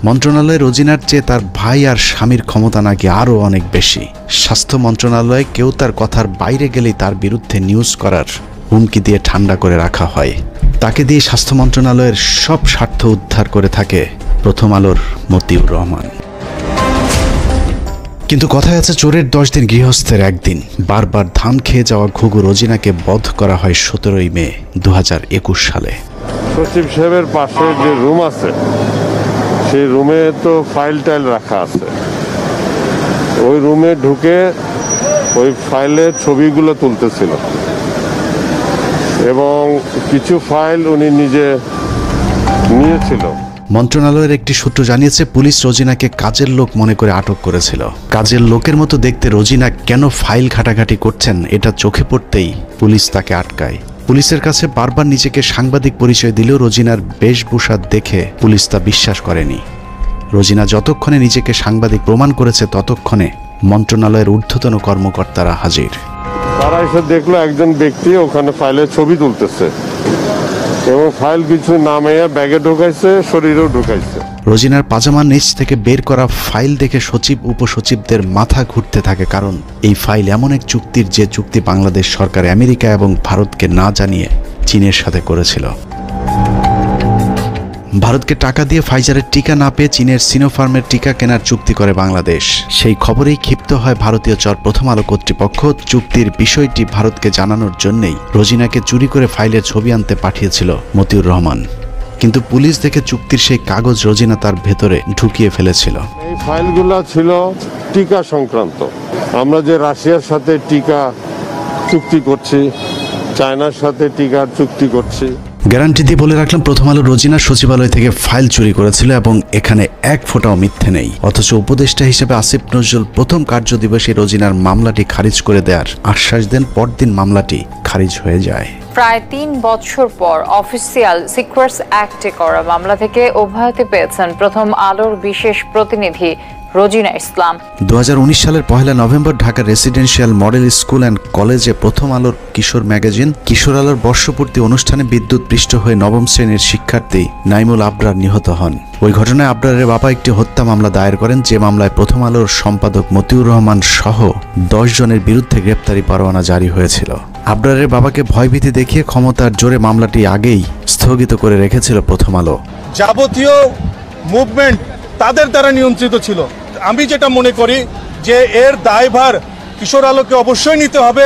S3: মন্ত্রণালয়ে রোজিনার চেয়ে তার ভাই আর স্বামীর ক্ষমতা নাকি আরও অনেক বেশি। স্বাস্থ্য মন্ত্রণালয়ে কেউ তার কথার বাইরে গেলেই তার বিরুদ্ধে নিউজ করার হুমকি দিয়ে ঠান্ডা করে রাখা হয়। তাকে দিয়ে স্বাস্থ্য মন্ত্রণালয়ের সব স্বার্থ উদ্ধার করে থাকে প্রথম আলোর মতিউর রহমান। কিন্তু কথায় আছে, চোরের 10 দিন গৃহস্থের একদিন। বারবার ধান খেয়ে যাওয়া ঘুঘু রোজিনাকে বধ করা হয় 17 মে 2021 সালে।
S16: সচিব সাহেবের পাশে যে রুম আছে সেই রুমে তো ফাইল টাইল রাখা আছে। ওই রুমে ঢুকে ওই ফাইলের ছবিগুলো তুলতেছিল এবং কিছু ফাইল উনি নিজে নিয়েছিল।
S3: মন্ত্রণালয়ের একটি সূত্র জানিয়েছে, পুলিশ রোজিনাকে কাজের লোক মনে করে আটক করেছিল। কাজের লোকের মতো দেখতে রোজিনা কেন ফাইল ঘাটাঘাটি করছেন এটা চোখে পড়তেই পুলিশ তাকে আটকায়। পুলিশের কাছে বারবার নিজেকে সাংবাদিক পরিচয় দিলেও রোজিনার বেশভূষা দেখে পুলিশ তা বিশ্বাস করেনি। রোজিনা যতক্ষণে নিজেকে সাংবাদিক প্রমাণ করেছে ততক্ষণে মন্ত্রণালয়ের ঊর্ধ্বতন কর্মকর্তারা হাজির।
S16: তারা এসে দেখলো একজন ব্যক্তি ওখানে ফাইলের ছবি তুলতেছে এবং ফাইল কিছু নামে ব্যাগে ঢুকাইছে, শরীরেও ঢুকাইছে।
S3: রোজিনার পাজামার নিচ থেকে বের করা ফাইল দেখে সচিব উপসচিবদের মাথা ঘুরতে থাকে, কারণ এই ফাইল এমন এক চুক্তির যে চুক্তি বাংলাদেশ সরকার আমেরিকা এবং ভারতকে না জানিয়ে চীনের সাথে করেছিল। ভারতকে টাকা দিয়ে ফাইজারের টিকা না পেয়ে চীনের সিনোফার্মের টিকা কেনার চুক্তি করে বাংলাদেশ। সেই খবরেই ক্ষিপ্ত হয় ভারতীয় প্রথম আলো কর্তৃপক্ষ। চুক্তির বিষয়টি ভারতকে জানানোর জন্যই রোজিনাকে চুরি করে ফাইলের ছবি আনতে পাঠিয়েছিল মতিউর রহমান। কিন্তু পুলিশ দেখে চুক্তির সেই কাগজ রোজিনা তার ভেতরে ঢুকিয়ে ফেলেছিল।
S16: এই ফাইলগুলো ছিল টিকা সংক্রান্ত। আমরা যে রাশিয়ার সাথে টিকা চুক্তি করছি, চায়নার সাথে টিকার চুক্তি করছি।
S3: গ্যারান্টি দিয়ে বলে রাখলাম, প্রথম আলো রোজিনা সচিবালয় থেকে ফাইল চুরি করেছিল এবং এখানে এক ফোঁটাও মিথ্যে নেই। অথচ উপদেষ্টা হিসেবে আসিফ নজরুল প্রথম কার্যদিবসে রোজিনার মামলাটি খারিজ করে দেওয়ার আশ্বাস দেন। পরদিন মামলাটি খারিজ হয়ে যায়।
S17: প্রায় 3 বছর পর অফিসিয়াল সিক্রেটস অ্যাক্টে করা মামলা থেকে অব্যাহতি পেয়েছেন প্রথম আলোর বিশেষ প্রতিনিধি রোজিনা ইসলাম।
S3: 2019 সালের 1 নভেম্বর ঢাকার রেসিডেন্সিয়াল মডেল স্কুল অ্যান্ড কলেজে প্রথম আলোর কিশোর ম্যাগাজিন কিশোর আলোর বর্ষপূর্তি অনুষ্ঠানে বিদ্যুৎ পৃষ্ঠ হয়ে 9ম শ্রেণীর শিক্ষার্থী নাইমুল আবরার নিহত হন। ওই ঘটনায় আবরারের বাবা একটি হত্যা মামলা দায়ের করেন, যে মামলায় প্রথম আলোর সম্পাদক মতিউর রহমান সহ 10 জনের বিরুদ্ধে গ্রেপ্তারি পরোয়ানা জারি হয়েছিল। আবরারের বাবাকে ভয়ভীতি দেখিয়ে ক্ষমতার জোরে মামলাটি আগেই স্থগিত করে রেখেছিল প্রথম আলো।
S6: যাবতীয় মুভমেন্ট তাদের দ্বারা নিয়ন্ত্রিত ছিল। আমি যেটা মনে করি যে এর দায়ভার কিশোর আলোকে অবশ্যই নিতে হবে।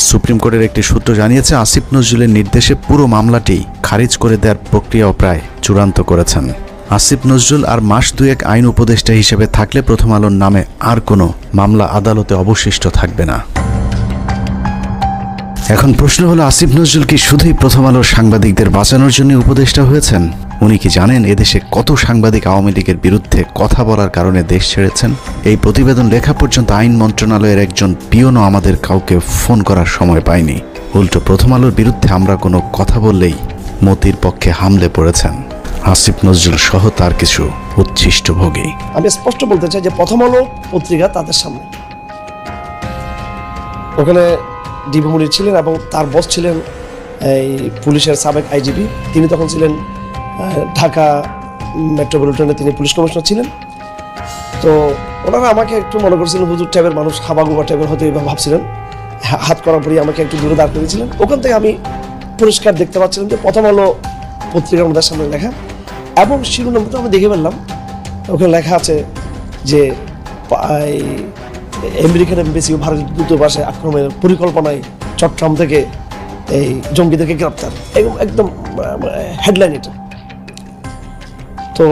S3: সুপ্রিম কোর্টের একটি সূত্র জানিয়েছে, আসিফ নজরুলের নির্দেশে পুরো মামলাটি খারিজ করে দেওয়ার প্রক্রিয়াও প্রায় চূড়ান্ত করেছেন আসিফ নজরুল আর মাস দুয়েক আইন উপদেষ্টা হিসেবে থাকলে প্রথম আলোর নামে আর কোনো মামলা আদালতে অবশিষ্ট থাকবে না। এখন প্রশ্ন হলো, আসিফ নজরুল কি শুধুই প্রথম আলোর সাংবাদিকদের বাঁচানোর জন্য উপদেষ্টা হয়েছেন? উনি কি জানেন এদেশে কত সাংবাদিক আওয়ামী লীগের বিরুদ্ধে কথা বলার কারণে দেশ ছেড়েছেন? এই প্রতিবেদন লেখা পর্যন্ত আইন মন্ত্রণালয়ের একজন পিয়নও আমাদের কাউকে ফোন করার সময় পায়নি। উল্টো প্রথম আলোর বিরুদ্ধে আমরা কোনো কথা বললেই মতির পক্ষে হামলে পড়েছেন আসিফ নজরুল সহ তার কিছু উচ্ছিষ্টভোগী।
S18: আমি স্পষ্ট বলতে চাই যে প্রথম আলো পত্রিকা তাদের সামনে, ওখানে ডিবি মুনির ছিলেন এবং তার বস ছিলেন এই পুলিশের সাবেক আইজিপি, তিনি তখন ছিলেন ঢাকা মেট্রোপলিটনে, তিনি পুলিশ কমিশনার ছিলেন। তো ওনারা আমাকে একটু মনে করছিলেন হুজুর টাইপের মানুষ, হাবাগুবা টাইপের হয়তো এইভাবে ভাবছিলেন, হাত করার পরেই আমাকে একটু দূরে দাঁড় করেছিলেন। ওখান থেকে আমি পরিষ্কার দেখতে পাচ্ছিলাম যে প্রথম আলো পত্রিকার আমাদের সামনে লেখা, এবং শিরোনামটা আমি দেখে ফেললাম, ওখানে লেখা আছে যে আমেরিকান এমবেসি ও ভারতের দূতাবাসে আক্রমণের পরিকল্পনায় চট্টগ্রাম থেকে এই জঙ্গিদেরকে গ্রেপ্তার, একদম হেডলাইন এটা। তো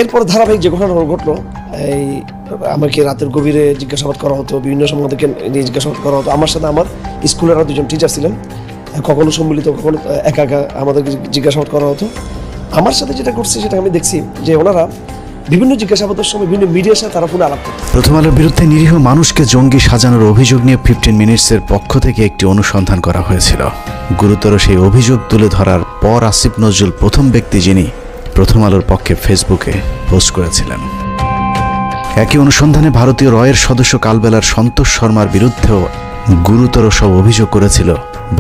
S18: এরপর ধারাবাহিক যে ঘটনা ঘটলো, এই আমাকে রাতের গভীরে জিজ্ঞাসাবাদ করা হতো, বিভিন্ন সময় আমাদেরকে নিয়ে জিজ্ঞাসাবাদ করা হতো। আমার সাথে আমার স্কুলের আরও দুজন টিচার ছিলেন, কখনো সম্মিলিত কখনো একা একা আমাদেরকে জিজ্ঞাসাবাদ করা হতো। আমার সাথে যেটা করছে সেটা আমি দেখছি যে ওনারা বিভিন্ন জিজ্ঞাসাবাদের সময় বিভিন্ন মিডিয়ার সাথে তারা পুরো আলাপ করতো।
S3: প্রথম আলোর বিরুদ্ধে নিরীহ মানুষকে জঙ্গি সাজানোর অভিযোগ নিয়ে 15 মিনিটসের পক্ষ থেকে একটি অনুসন্ধান করা হয়েছিল। গুরুতর সেই অভিযোগ তুলে ধরার পর আসিফ নজরুল প্রথম ব্যক্তি যিনি প্রথম আলোর পক্ষে ফেসবুকে পোস্ট করেছিলেন। একই অনুসন্ধানে ভারতীয় রয়ের সদস্য কালবেলার সন্তোষ শর্মার বিরুদ্ধেও গুরুতর সব অভিযোগ করেছিল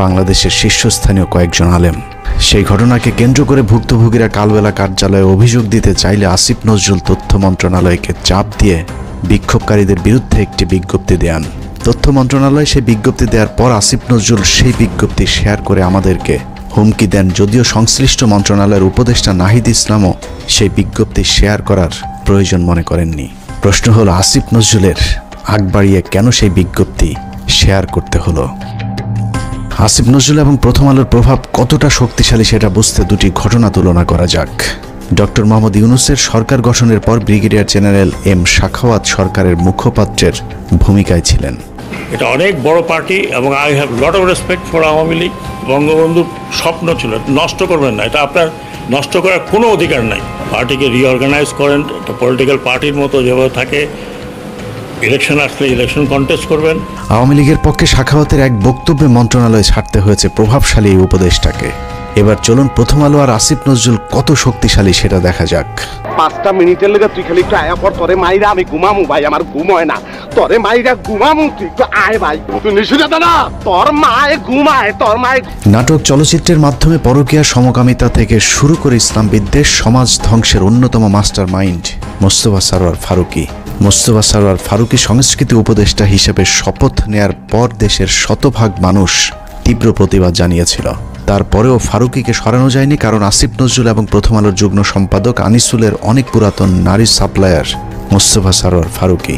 S3: বাংলাদেশের শীর্ষস্থানীয় কয়েকজন আলেম। সেই ঘটনাকে কেন্দ্র করে ভুক্তভোগীরা কালবেলা কার্যালয়ে অভিযোগ দিতে চাইলে আসিফ নজরুল তথ্য মন্ত্রণালয়কে চাপ দিয়ে বিক্ষোভকারীদের বিরুদ্ধে একটি বিজ্ঞপ্তি দেন। তথ্য মন্ত্রণালয় সেই বিজ্ঞপ্তি দেওয়ার পর আসিফ নজরুল সেই বিজ্ঞপ্তি শেয়ার করে আমাদেরকে হুমকি দেন, যদিও সংশ্লিষ্ট মন্ত্রণালয়ের উপদেষ্টা নাহিদ ইসলামও সেই বিজ্ঞপ্তি শেয়ার করার প্রয়োজন মনে করেননি। প্রশ্ন হলো, আসিফ নজরুলের আগ বাড়িয়ে কেন সেই বিজ্ঞপ্তি শেয়ার করতে হলো? আসিফ নজরুল এবং প্রথম আলোর প্রভাব কতটা শক্তিশালী সেটা বুঝতে দুটি ঘটনা তুলনা করা যাক। ডক্টর মোহাম্মদ ইউনূসের সরকার গঠনের পর ব্রিগেডিয়ার জেনারেল এম সাখাওয়াত সরকারের মুখপাত্রের ভূমিকায় ছিলেন।
S19: এটা অনেক বড় পার্টি এবং I have lot of respect for Awami League. বঙ্গবন্ধুর স্বপ্ন ছিল নষ্ট করবেন না, এটা আপনার নষ্ট করার কোনো অধিকার নাই। পার্টিকে রিঅর্গানাইজ করেন, একটা পলিটিক্যাল পার্টির মতো যেভাবে থাকে, ইলেকশন আসলে ইলেকশন কন্টেস্ট করবেন।
S3: আওয়ামী লীগের পক্ষে সাখাওয়াতের এক বক্তব্যে মন্ত্রণালয় ছাড়তে হয়েছে প্রভাবশালী এই উপদেষ্টাকে। এবার চলুন প্রথম আলো আর আসিফ নজরুল কত শক্তিশালী সেটা দেখা যাক।
S20: 5টা মিনিটের লেগে তুই খালি একটু আয়া পর, তোরে মাইরা আমি ঘুমামু ভাই, আমার ঘুম হয় না, তোরে মাইরা ঘুমামু, তুই একটু আয় ভাই, তুই নিশুনে দাদা, তোর মায়ে ঘুমায়, তোর মায়ে।
S3: নাটক চলচ্চিত্রের মাধ্যমে পরকীয়া সমকামিতা থেকে শুরু করে ইসলাম বিদ্বেষ, সমাজ ধ্বংসের অন্যতম মাস্টার মাইন্ড মোস্তফা সরোয়ার ফারুকী। মোস্তফা সরোয়ার ফারুকী সংস্কৃতি উপদেষ্টা হিসেবে শপথ নেয়ার পর দেশের শতভাগ মানুষ তীব্র প্রতিবাদ জানিয়েছিল। তারপরেও ফারুকীকে সরানো যায়নি, কারণ আসিফ নজরুল এবং প্রথম আলোর যুগ্ম সম্পাদক আনিসুলের অনেক পুরাতন নারী সাপ্লায়ার মোস্তফা সরোয়ার ফারুকী।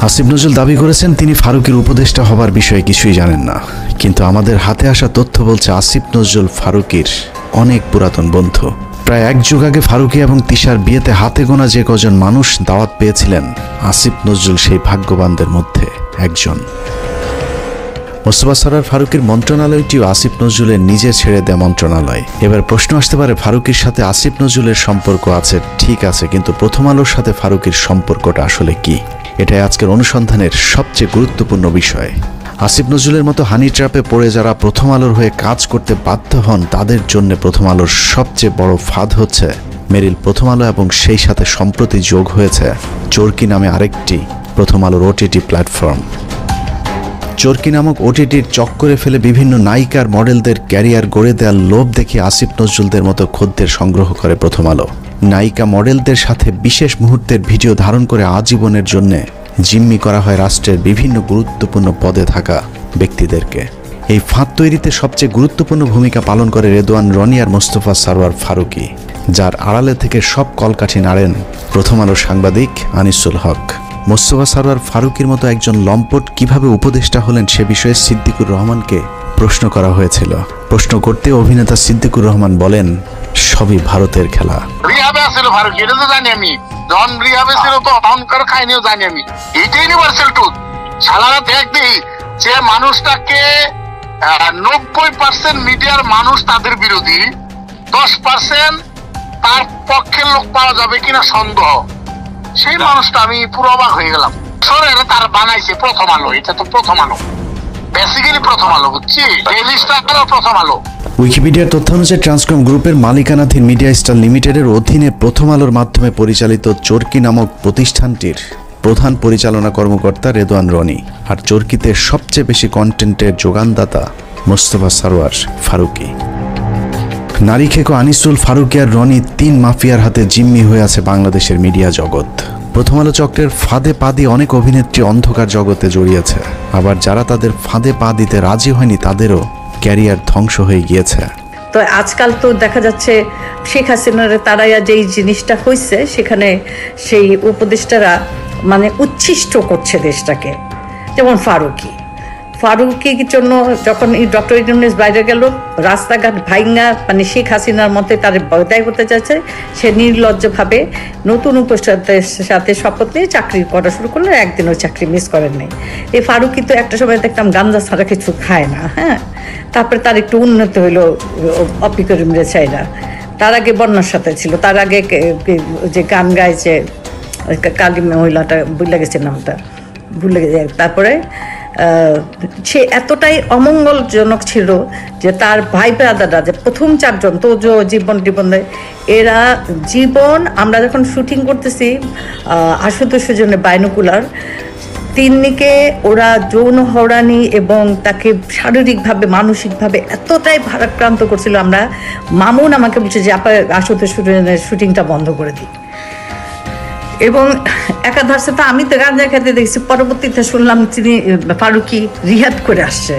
S3: আসিফ নজরুল দাবি করেছেন তিনি ফারুকীর উপদেষ্টা হবার বিষয়ে কিছুই জানেন না, কিন্তু আমাদের হাতে আসা তথ্য বলছে আসিফ নজরুল ফারুকীর অনেক পুরাতন বন্ধু। প্রায় এক যুগ আগে ফারুকী এবং তিশার বিয়েতে হাতে গোনা যে কজন মানুষ দাওয়াত পেয়েছিলেন, আসিফ নজরুল সেই ভাগ্যবানদের মধ্যে একজন। মোস্তফা সরোয়ার ফারুকীর মন্ত্রণালয়টিও আসিফ নজরুলের নিজে ছেড়ে দেয় মন্ত্রণালয়। এবার প্রশ্ন আসতে পারে, ফারুকীর সাথে আসিফ নজরুলের সম্পর্ক আছে ঠিক আছে, কিন্তু প্রথম আলোর সাথে ফারুকীর সম্পর্কটা আসলে কি? এটাই আজকের অনুসন্ধানের সবচেয়ে গুরুত্বপূর্ণ বিষয়। আসিফ নজরুলের মতো হানি ট্র্যাপে পড়ে যারা প্রথম আলোর হয়ে কাজ করতে বাধ্য হন, তাদের জন্য প্রথম আলোর সবচেয়ে বড় ফাঁদ হচ্ছে মেরিল প্রথম আলো, এবং সেই সাথে সম্প্রতি যোগ হয়েছে চরকি নামে আরেকটি প্রথম আলোর ওটিটি প্ল্যাটফর্ম। চরকি নামক ওটিটির চক্করে ফেলে বিভিন্ন নায়িকার মডেলদের ক্যারিয়ার গড়ে দেওয়ার লোভ দেখে আসিফ নজরুলদের মতো খদ্দের সংগ্রহ করে প্রথম আলো। নায়িকা মডেলদের সাথে বিশেষ মুহূর্তের ভিডিও ধারণ করে আজীবনের জন্য জিম্মি করা হয় রাষ্ট্রের বিভিন্ন গুরুত্বপূর্ণ পদে থাকা ব্যক্তিদেরকে। এই ফাঁদ তৈরিতে সবচেয়ে গুরুত্বপূর্ণ ভূমিকা পালন করে রেদওয়ান রনি আর মোস্তফা সরোয়ার ফারুকী, যার আড়ালে থেকে সব কলকাঠি নাড়েন প্রথম আলোর সাংবাদিক আনিসুল হক। মোস্তফা সরোয়ার ফারুকীর মতো একজন লম্পট কিভাবে উপদেষ্টা হলেন সে বিষয়ে সিদ্দিকুর রহমানকে প্রশ্ন করা হয়েছিল। প্রশ্ন করতে অভিনেতা সিদ্দিকুর রহমান বলেন, সবই ভারতের খেলা।
S21: রিহাবে আছিল ফারুক, এটা তো জানি আমি। যখন রিহাবে ছিল তো অহংকার খাইনিও জানি আমি। এটা ইউনিভার্সাল ট্রুথ। সালারা দেখবি যে মানুষটাকে 90% মিডিয়ার মানুষ তাদের বিরোধী, 10% তার পক্ষের লোক পাওয়া যাবে কিনা সন্দেহ। সেই মানুষটা আমি পুরো অবাক হয়ে গেলাম। সরে তার বানাইছে প্রথম আলো, এটা তো প্রথম আলো, বেসিক্যালি প্রথম আলো, বুঝছি? ডেইলি স্টার প্রথম আলো।
S3: উইকিপিডিয়ার তথ্য অনুযায়ী ট্রান্সকম গ্রুপের মালিকানাধীন মিডিয়া স্টার লিমিটেডের অধীনে প্রথম আলোর মাধ্যমে পরিচালিত চরকি নামক প্রতিষ্ঠানটির প্রধান পরিচালনা কর্মকর্তা রেদওয়ান রনি, আর চরকিতে সবচেয়ে বেশি কন্টেন্টের যোগানদাতা মোস্তফা সরওয়ার ফারুকী। নারী খেকো আনিসুল, ফারুকী আর রনি 3 মাফিয়ার হাতে জিম্মি হয়ে আছে বাংলাদেশের মিডিয়া জগৎ। প্রথম আলো চক্রের ফাঁদে পা দিয়ে অনেক অভিনেত্রী অন্ধকার জগতে জড়িয়েছে, আবার যারা তাদের ফাঁদে পা দিতে রাজি হয়নি তাদেরও ক্যারিয়ার ধ্বংস হয়ে গিয়েছে।
S22: তো আজকাল তো দেখা যাচ্ছে শেখ হাসিনার তারাইয়া যেই জিনিসটা হয়েছে, সেখানে সেই উপদেষ্টারা মানে উচ্ছিষ্ট করছে দেশটাকে। যেমন ফারুকির জন্য যখন এই ডক্টর ইউনূস বাইরে গেল, রাস্তাঘাট ভাইঙ্গা মানে শেখ হাসিনার মতে তার বদায় করতে চাইছে, সে নির্লজ্জভাবে নতুন উপদেষ্টাদের সাথে শপথ নিয়ে চাকরি করা শুরু করলো, একদিনও চাকরি মিস করেন নাই। এই ফারুকি তো একটা সময় দেখতাম গাঞ্জা ছাড়া কিছু খায় না, হ্যাঁ। তারপরে তার একটু উন্নত হইলো অপিকরিম রেছাইরা, তার আগে বন্যার সাথে ছিল, তার আগে যে গান গাইছে কালী মহিলাটা ভুলে গেছে নামটা, ভুলে গেছে। তারপরে সে এতটাই অমঙ্গলজনক ছিল যে তার ভাই ব্রাদাররা যে প্রথম 4 জন তো জীবন এরা জীবন, আমরা যখন শুটিং করতেছি আশুতোষ জন্য বাইনোকুলার, তিন্নিকে ওরা যৌন হয়রানি এবং তাকে শারীরিকভাবে মানসিকভাবে এতটাই ভারাক্রান্ত করছিল। আমরা মামুন আমাকে বলছে যে আপনার আশুতোষ শুটিংটা বন্ধ করে দিই, এবং একাধারে তো আমি তো গাঁজা খেতে দেখছি, পরবর্তীতে শুনলাম তিনি ফারুকী রিহাব করে আসছে।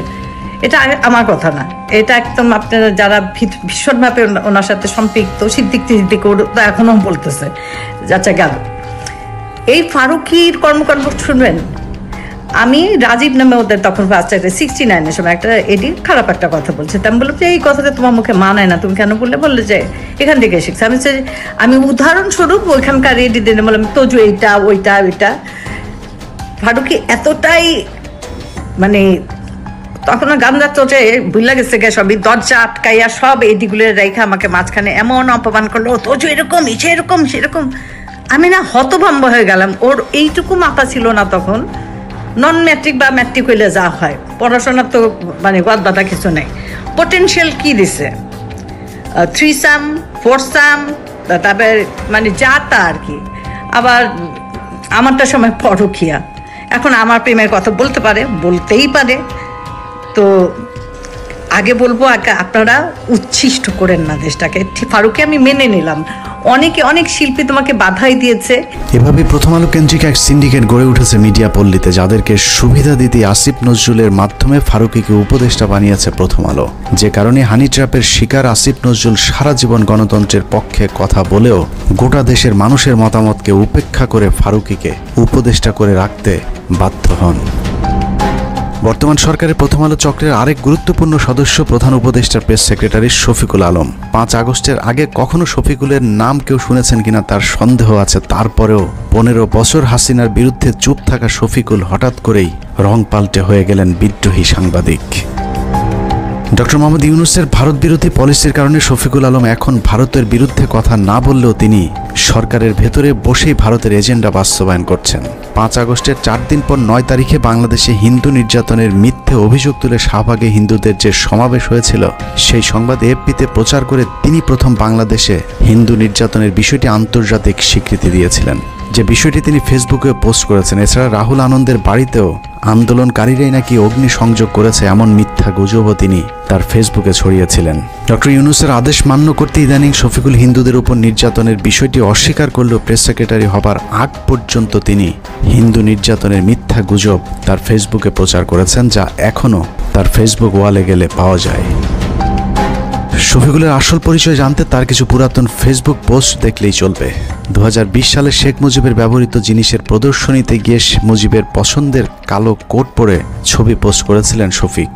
S22: এটা আমার কথা না, এটা একদম আপনারা যারা ভীষণভাবে ওনার সাথে সম্পৃক্ত সিদ্দিক তো এখনো বলতেছে। আচ্ছা গেল এই ফারুকীর কর্মকাণ্ড শুনবেন। আমি রাজীব নামে ওদের তখন 69-এর সময় একটা এডি খারাপ একটা কথা বলছে, আমি বললাম যে এই কথাটা তোমার মুখে মানায় না, তুমি কেন বললে যে এখান থেকে শিখছে। আমি উদাহরণস্বরূপ ওইখানকার এডি দিয়ে বললাম তোজু এইটা ওইটা ওইটা। ফারুকী এতটাই মানে তখন গামজা চোটে ভুলে গেছে গে, সবই দরজা আটকাইয়া সব এডিগুলো রেখে আমাকে মাঝখানে এমন অপমান করলো, তোজু এরকম সেরকম সেরকম। আমি না হতভম্ব হয়ে গেলাম। ওর এইটুকু মাথা ছিল না তখন, নন ম্যাট্রিক বা ম্যাট্রিক হইলে যা হয়, পড়াশোনার তো মানে গদ বাধা কিছু নেই। পোটেনশিয়াল কি দিছে, 3 4 তারপরে মানে যা তা আর কি। আবার আমারটা সময় পরকিয়া, এখন আমার প্রেমের কথা বলতে পারে, বলতেই পারে। তো আগে বলবো আপনারা উচ্ছিষ্ট করেন না দেশটাকে। ফারুকী আমি মেনে নিলাম, অনেক শিল্পী তোমাকে বাধাই দিয়েছে।
S3: এভাবে প্রথম আলো কেন্দ্রিক এক সিন্ডিকেট গড়ে উঠেছে মিডিয়া পল্লীতে, যাদেরকে সুবিধা দিতে আসিফ নজরুলের মাধ্যমে ফারুকীকে উপদেষ্টা বানিয়েছে প্রথম আলো। যে কারণে হানি ট্র্যাপের শিকার আসিফ নজরুল সারা জীবন গণতন্ত্রের পক্ষে কথা বলেও গোটা দেশের মানুষের মতামতকে উপেক্ষা করে ফারুকীকে উপদেষ্টা করে রাখতে বাধ্য হন। বর্তমান সরকারের প্রথম আলো চক্রের আরেক গুরুত্বপূর্ণ সদস্য প্রধান উপদেষ্টার প্রেস সেক্রেটারি শফিকুল আলম। 5 আগস্টের আগে কখনো শফিকুলের নাম কেউ শুনেছেন কিনা তার সন্দেহ আছে। তারপরেও 15 বছর হাসিনার বিরুদ্ধে চুপ থাকা শফিকুল হঠাৎ করেই রং পাল্টে হয়ে গেলেন বিদ্রোহী সাংবাদিক। ডক্টর মোহাম্মদ ইউনূসের ভারত বিরোধী পলিসির কারণে শফিকুল আলম এখন ভারতের বিরুদ্ধে কথা না বললেও তিনি সরকারের ভেতরে বসেই ভারতের এজেন্ডা বাস্তবায়ন করছেন। 5 আগস্টের 4 দিন পর 9 তারিখে বাংলাদেশে হিন্দু নির্যাতনের মিথ্যে অভিযোগ তুলে শাহবাগে হিন্দুদের যে সমাবেশ হয়েছিল, সেই সংবাদ এএফপিতে প্রচার করে তিনি প্রথম বাংলাদেশে হিন্দু নির্যাতনের বিষয়টি আন্তর্জাতিক স্বীকৃতি দিয়েছিলেন, যে বিষয়টি তিনি ফেসবুকে পোস্ট করেছেন। এছাড়া রাহুল আনন্দের বাড়িতেও আন্দোলনকারীরাই নাকি অগ্নি সংযোগ করেছে এমন মিথ্যা গুজবও তিনি তার ফেসবুকে ছড়িয়েছিলেন। ডক্টর ইউনূসের আদেশ মান্য করতে ইদানিং শফিকুল হিন্দুদের উপর নির্যাতনের বিষয়টি অস্বীকার করলেও প্রেস সেক্রেটারি হবার আগ পর্যন্ত তিনি হিন্দু নির্যাতনের মিথ্যা গুজব তার ফেসবুকে প্রচার করেছেন, যা এখনও তার ফেসবুক ওয়ালে গেলে পাওয়া যায়। শফিকুলের আসল পরিচয় জানতে তার কিছু পুরাতন ফেসবুক পোস্ট দেখলেই চলবে। 2020 সালে শেখ মুজিবের ব্যবহৃত জিনিসের প্রদর্শনীতে গিয়ে মুজিবের পছন্দের কালো কোট পরে ছবি পোস্ট করেছিলেন শফিক।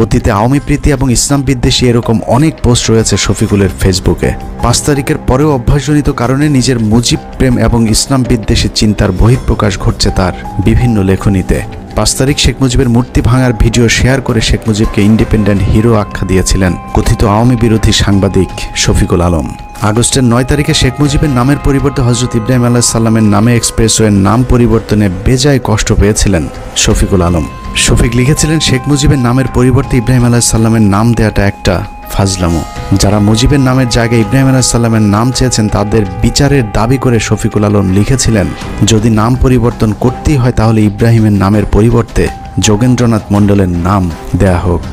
S3: অতীতে আওয়ামী প্রীতি এবং ইসলাম বিদ্বেষী এরকম অনেক পোস্ট রয়েছে শফিকুলের ফেসবুকে। 5 তারিখের পরেও অভ্যাসজনিত কারণে নিজের মুজিব প্রেম এবং ইসলাম বিদ্বেষী চিন্তার বহিঃপ্রকাশ ঘটছে তার বিভিন্ন লেখনীতে। 5 তারিখ শেখ মুজিবের মূর্তি ভাঙার ভিডিও শেয়ার করে শেখ মুজিবকে ইন্ডিপেন্ডেন্ট হিরো আখ্যা দিয়েছিলেন কথিত আওয়ামী বিরোধী সাংবাদিক শফিকুল আলম। আগস্টের 9 তারিখে শেখ মুজিবের নামের পরিবর্তে হযরত ইব্রাহিম আলাইহিস সালামের নামে এক্সপ্রেসওয়ের নাম পরিবর্তনে বেজায় কষ্ট পেয়েছিলেন শফিকুল আলম। শফিক লিখেছিলেন, শেখ মুজিবের নামের পরিবর্তে ইব্রাহিম আলাইহিস সালামের নাম দেওয়াটা একটা ফাজলামো। যারা মুজিবের নামের জায়গায় ইব্রাহিম আলাইহিস সালামের নাম চেয়েছেন তাদের বিচারের দাবি করে শফিকুল আলম লিখেছিলেন, যদি নাম পরিবর্তন করতেই হয় তাহলে ইব্রাহিমের নামের পরিবর্তে যোগেন্দ্রনাথ মণ্ডলের নাম দেয়া হোক।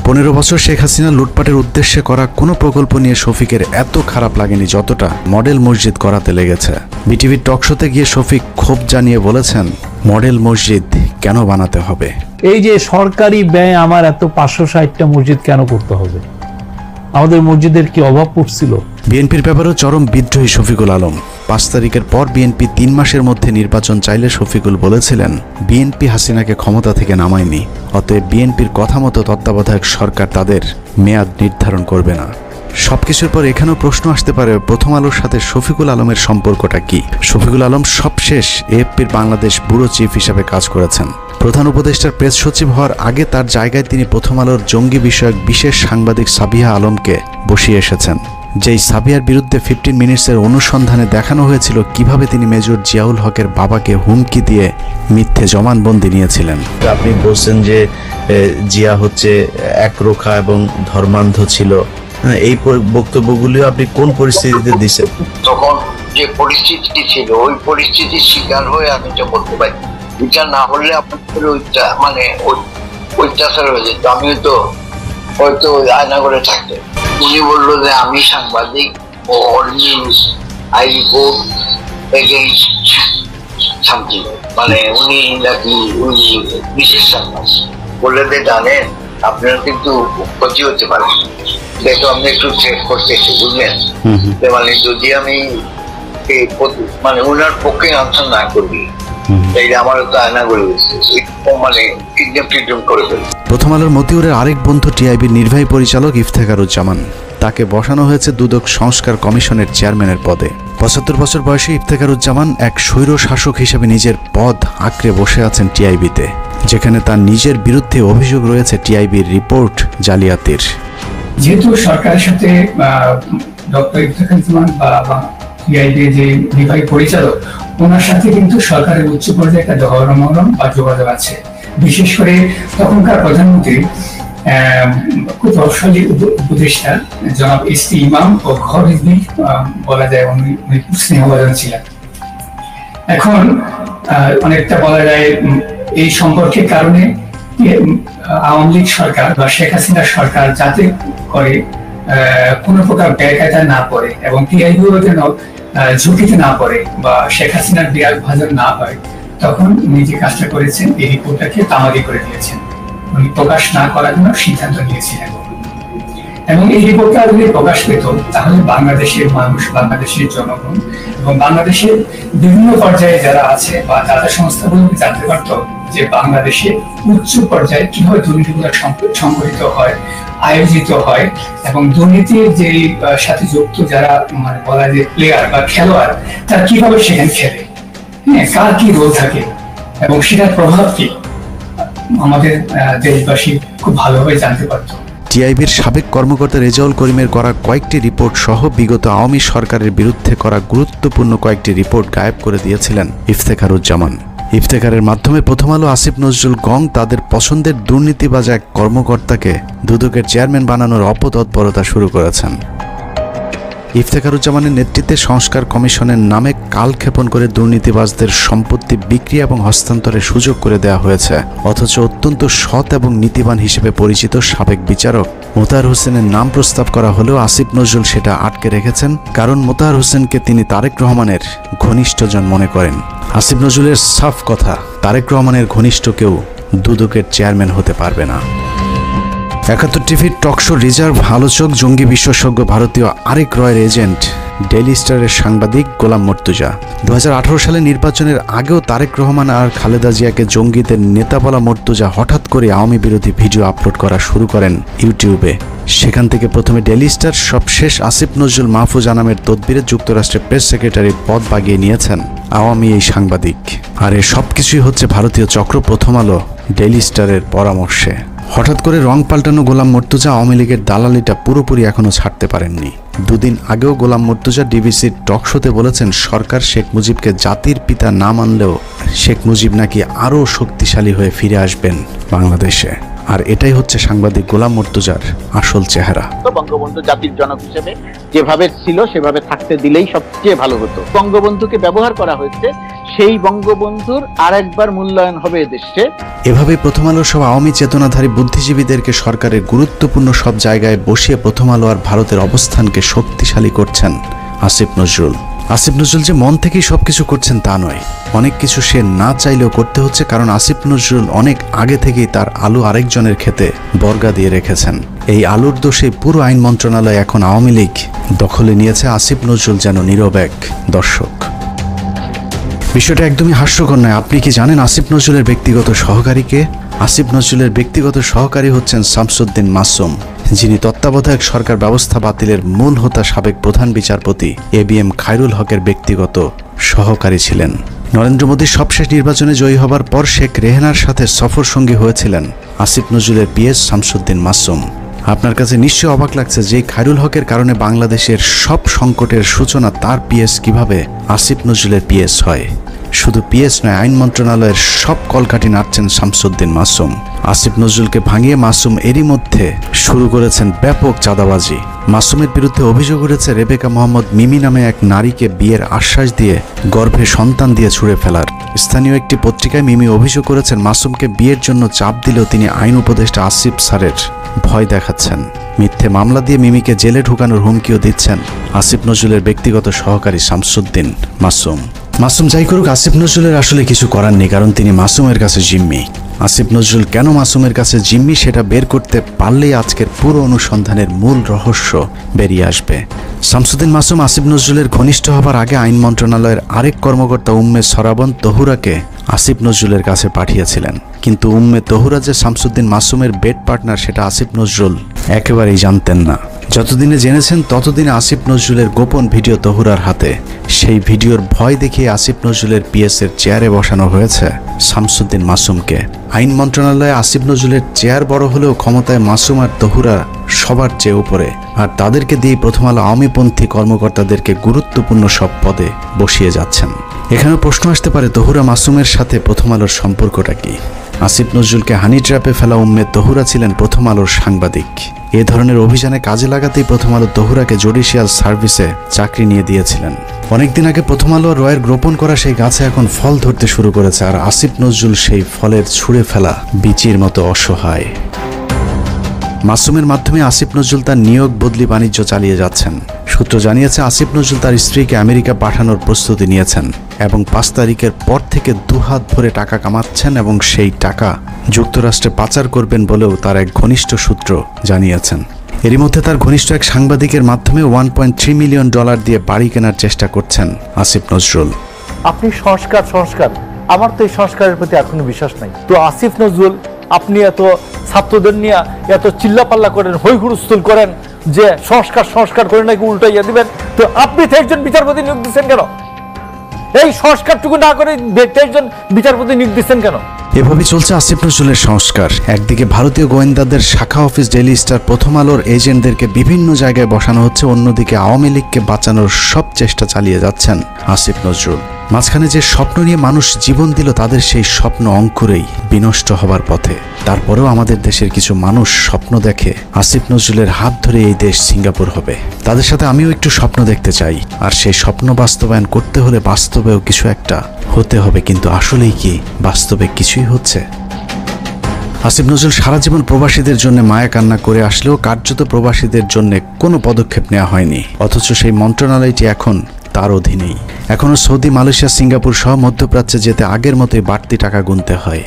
S3: 15 বছর শেখ হাসিনা লুটপাটের উদ্দেশ্যে করা কোনো প্রকল্প নিয়ে শফিকের এত খারাপ লাগেনি যতটা মডেল মসজিদ করাতে লেগেছে। বিটিভির টকশোতে গিয়ে শফিক ক্ষোভ জানিয়ে বলেছেন, মডেল মসজিদ কেন বানাতে হবে?
S4: এই যে সরকারি ব্যয় আমার এত 560টা মসজিদ কেন করতে হবে? আমাদের মসজিদের কি অভাব পড়ছিল?
S3: বিএনপির ব্যাপারেও চরম বিদ্রোহী শফিকুল আলম। 5 তারিখের পর বিএনপি 3 মাসের মধ্যে নির্বাচন চাইলে শফিকুল বলেছিলেন, বিএনপি হাসিনাকে ক্ষমতা থেকে নামায়নি, অতএব বিএনপির কথা মতো তত্ত্বাবধায়ক সরকার তাদের মেয়াদ নির্ধারণ করবে না। সবকিছুর পর এখানেও প্রশ্ন আসতে পারে, প্রথম আলোর সাথে শফিকুল আলমের সম্পর্কটা কি? শফিকুল আলম সবশেষ এএফপির বাংলাদেশ ব্যুরো চিফ হিসাবে কাজ করেছেন। প্রধান উপদেষ্টার প্রেস সচিব হওয়ার আগে তার জায়গায় তিনি প্রথম আলোর জঙ্গি বিষয়ক বিশেষ সাংবাদিক সাবিহা আলমকে বসিয়ে এসেছেন। যেই সাবিহার বিরুদ্ধে 15 মিনিটসের অনুসন্ধানে দেখানো হয়েছিল কিভাবে তিনি মেজর জিয়াউল হকের বাবাকে হুমকি দিয়ে মিথ্যে জমানবন্দি নিয়েছিলেন।
S5: আপনি বলছেন যে জিয়া হচ্ছে একরোখা এবং ধর্মান্ধ ছিল, এই বক্তব্যগুলি আপনি কোন পরিস্থিতিতে দিচ্ছেন?
S23: তখন যে পরিস্থিতি ছিল ওই পরিস্থিতির শিকার হয়ে আমি তো বলতে পারি, এটা না হলে আপনার মানে অত্যাচার হয়ে যেত। আমিও তো হয়তো আয়না করে থাকতেন। উনি বললো যে আমি সাংবাদিক ও news I report against something, মানে উনি নাকি বিশেষ সাংবাদিক বললে যে জানেন আপনার কিন্তু ক্ষতি হতে পারে, দেখো আমি একটু চেক করতেছি, বুঝলেন? মানে যদি আমি মানে ওনার পক্ষে আনসার না করবি
S3: প্রথম আলোর মতিউরের আরেক বন্ধু টিআইবির নির্বাহী পরিচালক ইফতেখারুজ্জামান, তাকে বসানো হয়েছে দুদক সংস্কার কমিশনের চেয়ারম্যানের পদে। 75 বছর বয়সী ইফতেখারুজ্জামান এক স্বৈর শাসক হিসেবে নিজের পদ আঁকড়ে বসে আছেন টিআইবিতে, যেখানে তার নিজের বিরুদ্ধে অভিযোগ রয়েছে টিআইবির রিপোর্ট জালিয়াতির।
S24: যেহেতু সরকারের সাথে ডক্টর ইফতেখারুজ্জামান বা টিআইবির যে নির্বাহী পরিচালক, ওনার সাথে কিন্তু সরকারের উচ্চ পর্যায়ে একটা গহরমহরম বা যোগাযোগ আছে। বিশেষ করে তখনকার প্রধানমন্ত্রী খুব প্রভাবশালী উপদেষ্টা জনাব এসটি ইমাম ও ঘর রিজভী বলা যায় উনি খুব স্নেহভাজন ছিলেন। এখন অনেকটা বলা যায় এই সম্পর্কের কারণে আওয়ামী লীগ সরকার বা শেখ হাসিনার সরকার যাতে করে কোনো প্রকার ব্যয়কায়দা না পড়ে এবং টিআইবিও যেন ঝুঁকিতে না পড়ে বা শেখ হাসিনার বিরাট ভাজন না হয়, তখন উনি যে কাজটা করেছেন এই রিপোর্টটাকে তামাদি করে দিয়েছেন, উনি প্রকাশ না করার জন্য সিদ্ধান্ত নিয়েছিলেন। এবং এই রিপোর্টটা যদি প্রকাশ পেত তাহলে বাংলাদেশের মানুষ, বাংলাদেশের জনগণ এবং বাংলাদেশের বিভিন্ন পর্যায়ে যারা আছে বা দাতা সংস্থাগুলোকে জানতে পারত যে বাংলাদেশে উচ্চ পর্যায়ে কিভাবে দুর্নীতিগুলো সংঘটিত হয়, আয়োজিত হয় এবং দুর্নীতির যে সাথে যুক্ত যারা মানে বলা যায় প্লেয়ার বা খেলোয়াড়, তারা কিভাবে সেখানে খেলে, হ্যাঁ, কার কি রোল থাকে এবং সেটার প্রভাব কি আমাদের দেশবাসী খুব ভালোভাবে জানতে পারত।
S3: টিআইবির সাবেক কর্মকর্তা রেজাউল করিমের করা কয়েকটি রিপোর্ট সহ বিগত আওয়ামী সরকারের বিরুদ্ধে করা গুরুত্বপূর্ণ কয়েকটি রিপোর্ট গায়েব করে দিয়েছিলেন ইফতেখারুজ্জামান। ইফতেখারের মাধ্যমে প্রথম আলো আসিফ নজরুল গং তাদের পছন্দের দুর্নীতিবাজ এক কর্মকর্তাকে দুদকের চেয়ারম্যান বানানোর অপতৎপরতা শুরু করেছেন। ইফতেখারুজ্জামানের নেতৃত্বে সংস্কার কমিশনের নামে কালক্ষেপণ করে দুর্নীতিবাজদের সম্পত্তি বিক্রি এবং হস্তান্তরের সুযোগ করে দেওয়া হয়েছে, অথচ অত্যন্ত সৎ এবং নীতিবান হিসেবে পরিচিত সাবেক বিচারক মোতাহার হোসেনের নাম প্রস্তাব করা হলেও আসিফ নজরুল সেটা আটকে রেখেছেন, কারণ মোতাহার হোসেনকে তিনি তারেক রহমানের ঘনিষ্ঠজন মনে করেন। আসিফ নজরুলের সাফ কথা, তারেক রহমানের ঘনিষ্ঠ কেউ দুদকের চেয়ারম্যান হতে পারবে না। 71 টিভির টকশো রিজার্ভ আলোচক, জঙ্গি বিশেষজ্ঞ, ভারতীয় আরেক রয়ের এজেন্ট ডেইলি স্টারের সাংবাদিক গোলাম মর্তুজা। 2018 সালে নির্বাচনের আগেও তারেক রহমান আর খালেদা জিয়াকে জঙ্গিদের নেতা বলা মর্তুজা হঠাৎ করে আওয়ামী বিরোধী ভিডিও আপলোড করা শুরু করেন ইউটিউবে। সেখান থেকে প্রথমে ডেইলি স্টার, সবশেষ আসিফ নজরুল মাহফুজ আনামের তদবিরে যুক্তরাষ্ট্রের প্রেস সেক্রেটারির পদ বাগিয়ে নিয়েছেন আওয়ামী এই সাংবাদিক। আর এ সবকিছুই হচ্ছে ভারতীয় চক্র প্রথম আলো ডেইলি স্টারের পরামর্শে। হঠাৎ করে রং পাল্টানো গোলাম মর্তুজা আওয়ামী লীগের দালালিটা পুরোপুরি এখনো ছাড়তে পারেননি। দুদিন আগেও গোলাম মর্তুজা ডিবিসির টক শোতে বলেছেন সরকার শেখ মুজিবকে জাতির পিতা না মানলেও শেখ মুজিব নাকি আরও শক্তিশালী হয়ে ফিরে আসবেন বাংলাদেশে। আর এটাই হচ্ছে সাংবাদিক গোলাম মর্তুজার আসল চেহারা।
S1: বঙ্গবন্ধু জাতির জনক হিসেবে যেভাবে ছিল সেভাবে থাকতে দিলেই সবচেয়ে ভালো হতো। বঙ্গবন্ধুকে ব্যবহার করা হয়েছে, সেই বঙ্গবন্ধুর আরেকবার মূল্যায়ন হবে এদেশে।
S3: এভাবেই প্রথম আলোর সব আওয়ামী চেতনাধারী বুদ্ধিজীবীদেরকে সরকারের গুরুত্বপূর্ণ সব জায়গায় বসিয়ে প্রথম আলো আর ভারতের অবস্থানকে শক্তিশালী করছেন আসিফ নজরুল। আসিফ নজরুল যে মন থেকেই সবকিছু করছেন তা নয়, অনেক কিছু সে না চাইলেও করতে হচ্ছে, কারণ আসিফ নজরুল অনেক আগে থেকেই তার আলু আরেকজনের ক্ষেতে বর্গা দিয়ে রেখেছেন। এই আলুর দোষে পুরো আইন মন্ত্রণালয় এখন আওয়ামী লীগ দখলে নিয়েছে। আসিফ নজরুল যেন নীরব এক দর্শক। বিষয়টা একদমই হাস্যকর নয়। আপনি কি জানেন আসিফ নজরুলের ব্যক্তিগত সহকারীকে? আসিফ নজরুলের ব্যক্তিগত সহকারী হচ্ছেন শামসুদ্দিন মাসুম, যিনি তত্ত্বাবধায়ক সরকার ব্যবস্থা বাতিলের মূল হোতা সাবেক প্রধান বিচারপতি ABM খায়রুল হকের ব্যক্তিগত সহকারী ছিলেন। নরেন্দ্র মোদীর সবশেষ নির্বাচনে জয়ী হবার পর শেখ রেহানার সাথে সফর সঙ্গী হয়েছিলেন আসিফ নজরুলের পিএস শামসুদ্দিন মাসুম। আপনার কাছে নিশ্চয় অবাক লাগছে যে খায়রুল হকের কারণে বাংলাদেশের সব সংকটের সূচনা তার পিএস কিভাবে আসিফ নজরুলের পিএস হয়। শুধু পিএস নয়, আইন মন্ত্রণালয়ের সব কলকাঠি নাড়ছেন শামসুদ্দিন মাসুম। আসিফ নজরুলকে ভাঙিয়ে মাসুম এরই মধ্যে শুরু করেছেন ব্যাপক চাঁদাবাজি। মাসুমের বিরুদ্ধে অভিযোগ উঠেছে রেবেকা মোহাম্মদ মিমি নামে এক নারীকে বিয়ের আশ্বাস দিয়ে গর্ভে সন্তান দিয়ে ছুঁড়ে ফেলার। স্থানীয় একটি পত্রিকায় মিমি অভিযোগ করেছেন মাসুমকে বিয়ের জন্য চাপ দিলেও তিনি আইন উপদেষ্টা আসিফ স্যারের ভয় দেখাচ্ছেন। মিথ্যে মামলা দিয়ে মিমিকে জেলে ঢুকানোর হুমকিও দিচ্ছেন আসিফ নজরুলের ব্যক্তিগত সহকারী শামসুদ্দিন মাসুম। মাসুম যাই করুক, আসিফ নজরুলের আসলে কিছু করার নেই, কারণ তিনি মাসুমের কাছে জিম্মি। আসিফ নজরুল কেন মাসুমের কাছে জিম্মি সেটা বের করতে পারলেই আজকের পুরো অনুসন্ধানের মূল রহস্য বেরিয়ে আসবে। শামসুদ্দিন মাসুম আসিফ নজরুলের ঘনিষ্ঠ হবার আগে আইন মন্ত্রণালয়ের আরেক কর্মকর্তা উম্মে সরাবন তহুরাকে আসিফ নজরুলের কাছে পাঠিয়েছিলেন। কিন্তু উম্মে তহুরা যে শামসুদ্দিন মাসুমের বেড পার্টনার সেটা আসিফ নজরুল একেবারেই জানতেন না। যতদিনে জেনেছেন ততদিনে আসিফ নজরুলের গোপন ভিডিও তহুরার হাতে। সেই ভিডিওর ভয় দেখিয়ে আসিফ নজরুলের পিএসের চেয়ারে বসানো হয়েছে শামসুদ্দিন মাসুমকে। আইন মন্ত্রণালয়ে আসিফ নজরুলের চেয়ার বড় হলেও ক্ষমতায় মাসুম আর তহুরা সবার চেয়ে উপরে, আর তাদেরকে দিয়ে প্রথম আলো আওয়ামীপন্থী কর্মকর্তাদেরকে গুরুত্বপূর্ণ সব পদে বসিয়ে যাচ্ছেন। এখানে প্রশ্ন আসতে পারে, তহুরা মাসুমের সাথে প্রথম আলোর সম্পর্কটা কি? আসিফ নজরুলকে হানি ট্র্যাপে ফেলা উম্মে তহুরা ছিলেন প্রথম আলোর সাংবাদিক। এ ধরনের অভিযানে কাজে লাগাতেই প্রথম আলো তহুরাকে জুডিশিয়াল সার্ভিসে চাকরি নিয়ে দিয়েছিলেন। অনেকদিন আগে প্রথম আলো রয়ের রোপণ করা সেই গাছে এখন ফল ধরতে শুরু করেছে, আর আসিফ নজরুল সেই ফলের ছুঁড়ে ফেলা বিচির মতো অসহায়। মাসুমের মাধ্যমে আসিফ নজরুল তার নিয়োগ বদলি বাণিজ্য চালিয়ে যাচ্ছেন। সূত্র জানিয়েছে আসিফ নজরুল তার স্ত্রীকে আমেরিকা পাঠানোর প্রস্তুতি নিয়েছেন এবং 5 তারিখের পর থেকে 2 হাত ভরে টাকা কামাচ্ছেন এবং সেই টাকা যুক্তরাষ্ট্রে পাচার করবেন বলেও তার এক ঘনিষ্ঠ সূত্র জানিয়েছেন। এরই মধ্যে তার ঘনিষ্ঠ এক সাংবাদিকের মাধ্যমে $1.3 মিলিয়ন দিয়ে বাড়ি কেনার চেষ্টা করছেন আসিফ নজরুল।
S7: আপনি সংস্কার আমার তো এই সংস্কারের প্রতি এখনো বিশ্বাস নাই। তো আসিফ নজরুল, আপনি এত ছাত্রদের নিয়ে এত চিল্লাপাল্লা করেন, হই হুড়স্থুল করেন যে সংস্কার করে নাকি উল্টাইয়া দিবেন, তো আপনি 23 জন বিচারপতি নিয়োগ দিচ্ছেন কেন? এই সংস্কারটুকু না করে 23 জন বিচারপতি নিয়োগ দিচ্ছেন কেন?
S3: এভাবেই চলছে আসিফ নজরুলের সংস্কার। একদিকে ভারতীয় গোয়েন্দাদের শাখা অফিস ডেইলি স্টার প্রথম আলোর এজেন্টদেরকে বিভিন্ন জায়গায় বসানো হচ্ছে, অন্যদিকে আওয়ামী লীগকে বাঁচানোর সব চেষ্টা চালিয়ে যাচ্ছেন আসিফ নজরুল। মাঝখানে যে স্বপ্ন নিয়ে মানুষ জীবন দিল তাদের সেই স্বপ্ন অঙ্কুরেই বিনষ্ট হবার পথে। তারপরেও আমাদের দেশের কিছু মানুষ স্বপ্ন দেখে আসিফ নজরুলের হাত ধরে এই দেশ সিঙ্গাপুর হবে। তাদের সাথে আমিও একটু স্বপ্ন দেখতে চাই, আর সেই স্বপ্ন বাস্তবায়ন করতে হলে বাস্তবেও কিছু একটা হতে হবে। কিন্তু আসলেই কি বাস্তবে কিছুই হচ্ছে? আসিফ নজরুল সারা জীবন প্রবাসীদের জন্য মায়া কান্না করে আসলেও কার্যত প্রবাসীদের জন্য কোনো পদক্ষেপ নেওয়া হয়নি, অথচ সেই মন্ত্রণালয়টি এখন তার অধীনেই। এখনও সৌদি, মালয়েশিয়া, সিঙ্গাপুর সহ মধ্যপ্রাচ্যে যেতে আগের মতোই বাড়তি টাকা গুনতে হয়।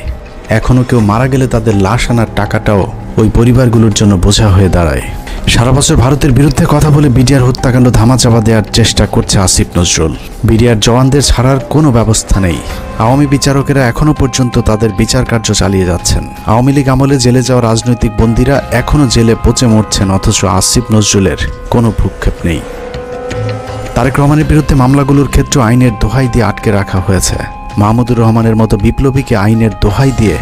S3: এখনও কেউ মারা গেলে তাদের লাশ আনার টাকাটাও ওই পরিবারগুলোর জন্য বোঝা হয়ে দাঁড়ায়। সারা বছর ভারতের বিরুদ্ধে কথা বলে বিডিআর হত্যাকাণ্ড ধামাচাপা দেওয়ার চেষ্টা করছে আসিফ নজরুল। বিডিআর জওয়ানদের ছাড়ার কোনো ব্যবস্থা নেই। আওয়ামী বিচারকেরা এখনো পর্যন্ত তাদের বিচার কার্য চালিয়ে যাচ্ছেন। আওয়ামী লীগ আমলে জেলে যাওয়া রাজনৈতিক বন্দীরা এখনো জেলে পচে মরছেন, অথচ আসিফ নজরুলের কোনো ভ্রুক্ষেপ নেই। তারেক রহমানের বিরুদ্ধে মামলাগুলোর ক্ষেত্রে আইনের দোহাই দিয়ে আটকে রাখা হয়েছে। মাহমুদুর রহমানের মতো বিপ্লবীকে আইনের দোহাই দিয়ে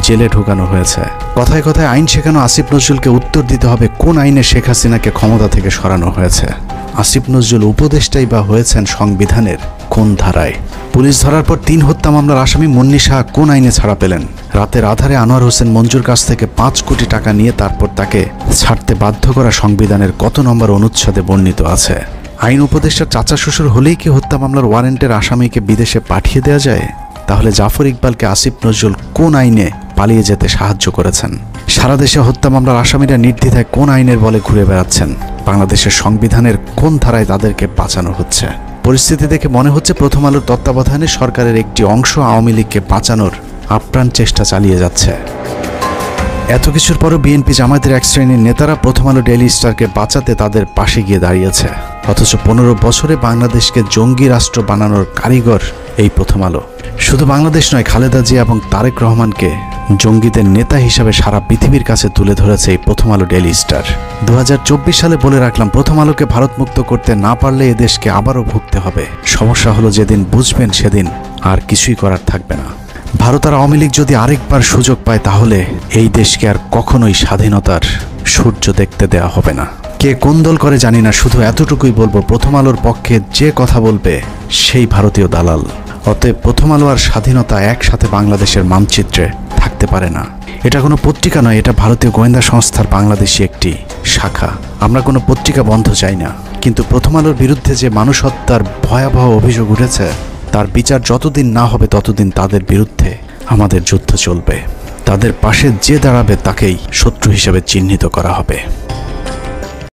S3: জেলে ঢোকানো হয়েছে। কথায় কথায় আইন শেখানো আসিফ নজরুলকে উত্তর দিতে হবে কোন আইনে শেখ হাসিনাকে ক্ষমতা থেকে সরানো হয়েছে। আসিফ নজরুল উপদেষ্টাই বা হয়েছেন সংবিধানের কোন ধারায়? পুলিশ ধরার পর 3 হত্যা মামলার আসামি মুন্নি শাহ কোন আইনে ছাড়া পেলেন? রাতের আধারে আনোয়ার হোসেন মঞ্জুর কাছ থেকে 5 কোটি টাকা নিয়ে তারপর তাকে ছাড়তে বাধ্য করা সংবিধানের কত নম্বর অনুচ্ছেদে বর্ণিত আছে? আইন উপদেষ্টার চাচা শ্বশুর হলেই কি হত্যা মামলার ওয়ারেন্টের আসামিকে বিদেশে পাঠিয়ে দেওয়া যায়? তাহলে জাফর ইকবালকে আসিফ নজরুল কোন আইনে পালিয়ে যেতে সাহায্য করেছেন? সারা দেশে হত্যা মামলার আসামিরা নির্দ্বিধায় কোন আইনের বলে ঘুরে বেড়াচ্ছেন? বাংলাদেশের সংবিধানের কোন ধারায় তাদেরকে বাঁচানো হচ্ছে? পরিস্থিতি দেখে মনে হচ্ছে প্রথম আলোর তত্ত্বাবধানে সরকারের একটি অংশ আওয়ামী লীগকে বাঁচানোর আপ্রাণ চেষ্টা চালিয়ে যাচ্ছে। এত কিছুর পরও বিএনপি জামায়াতের এক শ্রেণীর নেতারা প্রথম আলো ডেইলি স্টারকে বাঁচাতে তাদের পাশে গিয়ে দাঁড়িয়েছে, অথচ 15 বছরে বাংলাদেশকে জঙ্গি রাষ্ট্র বানানোর কারিগর এই প্রথম আলো। শুধু বাংলাদেশ নয়, খালেদা জিয়া এবং তারেক রহমানকে জঙ্গিদের নেতা হিসাবে সারা পৃথিবীর কাছে তুলে ধরেছে এই প্রথম আলো ডেইলি স্টার। 2024 সালে বলে রাখলাম, প্রথম আলোকে ভারত মুক্ত করতে না পারলে এদেশকে আবারও ভুগতে হবে। সমস্যা হলো যেদিন বুঝবেন সেদিন আর কিছুই করার থাকবে না। ভারত আর আওয়ামী লীগ যদি আরেকবার সুযোগ পায় তাহলে এই দেশকে আর কখনোই স্বাধীনতার সূর্য দেখতে দেওয়া হবে না। কে কোন দল করে জানি না, শুধু এতটুকুই বলবো, প্রথম আলোর পক্ষে যে কথা বলবে সেই ভারতীয় দালাল। অতএব প্রথম আলো আর স্বাধীনতা একসাথে বাংলাদেশের মানচিত্রে থাকতে পারে না। এটা কোনো পত্রিকা নয়, এটা ভারতীয় গোয়েন্দা সংস্থার বাংলাদেশি একটি শাখা। আমরা কোনো পত্রিকা বন্ধ চাই না, কিন্তু প্রথম আলোর বিরুদ্ধে যে মানুষ হত্যার ভয়াবহ অভিযোগ উঠেছে তার বিচার যতদিন না হবে ততদিন তাদের বিরুদ্ধে আমাদের যুদ্ধ চলবে। তাদের পাশে যে দাঁড়াবে তাকেই শত্রু হিসেবে চিহ্নিত করা হবে।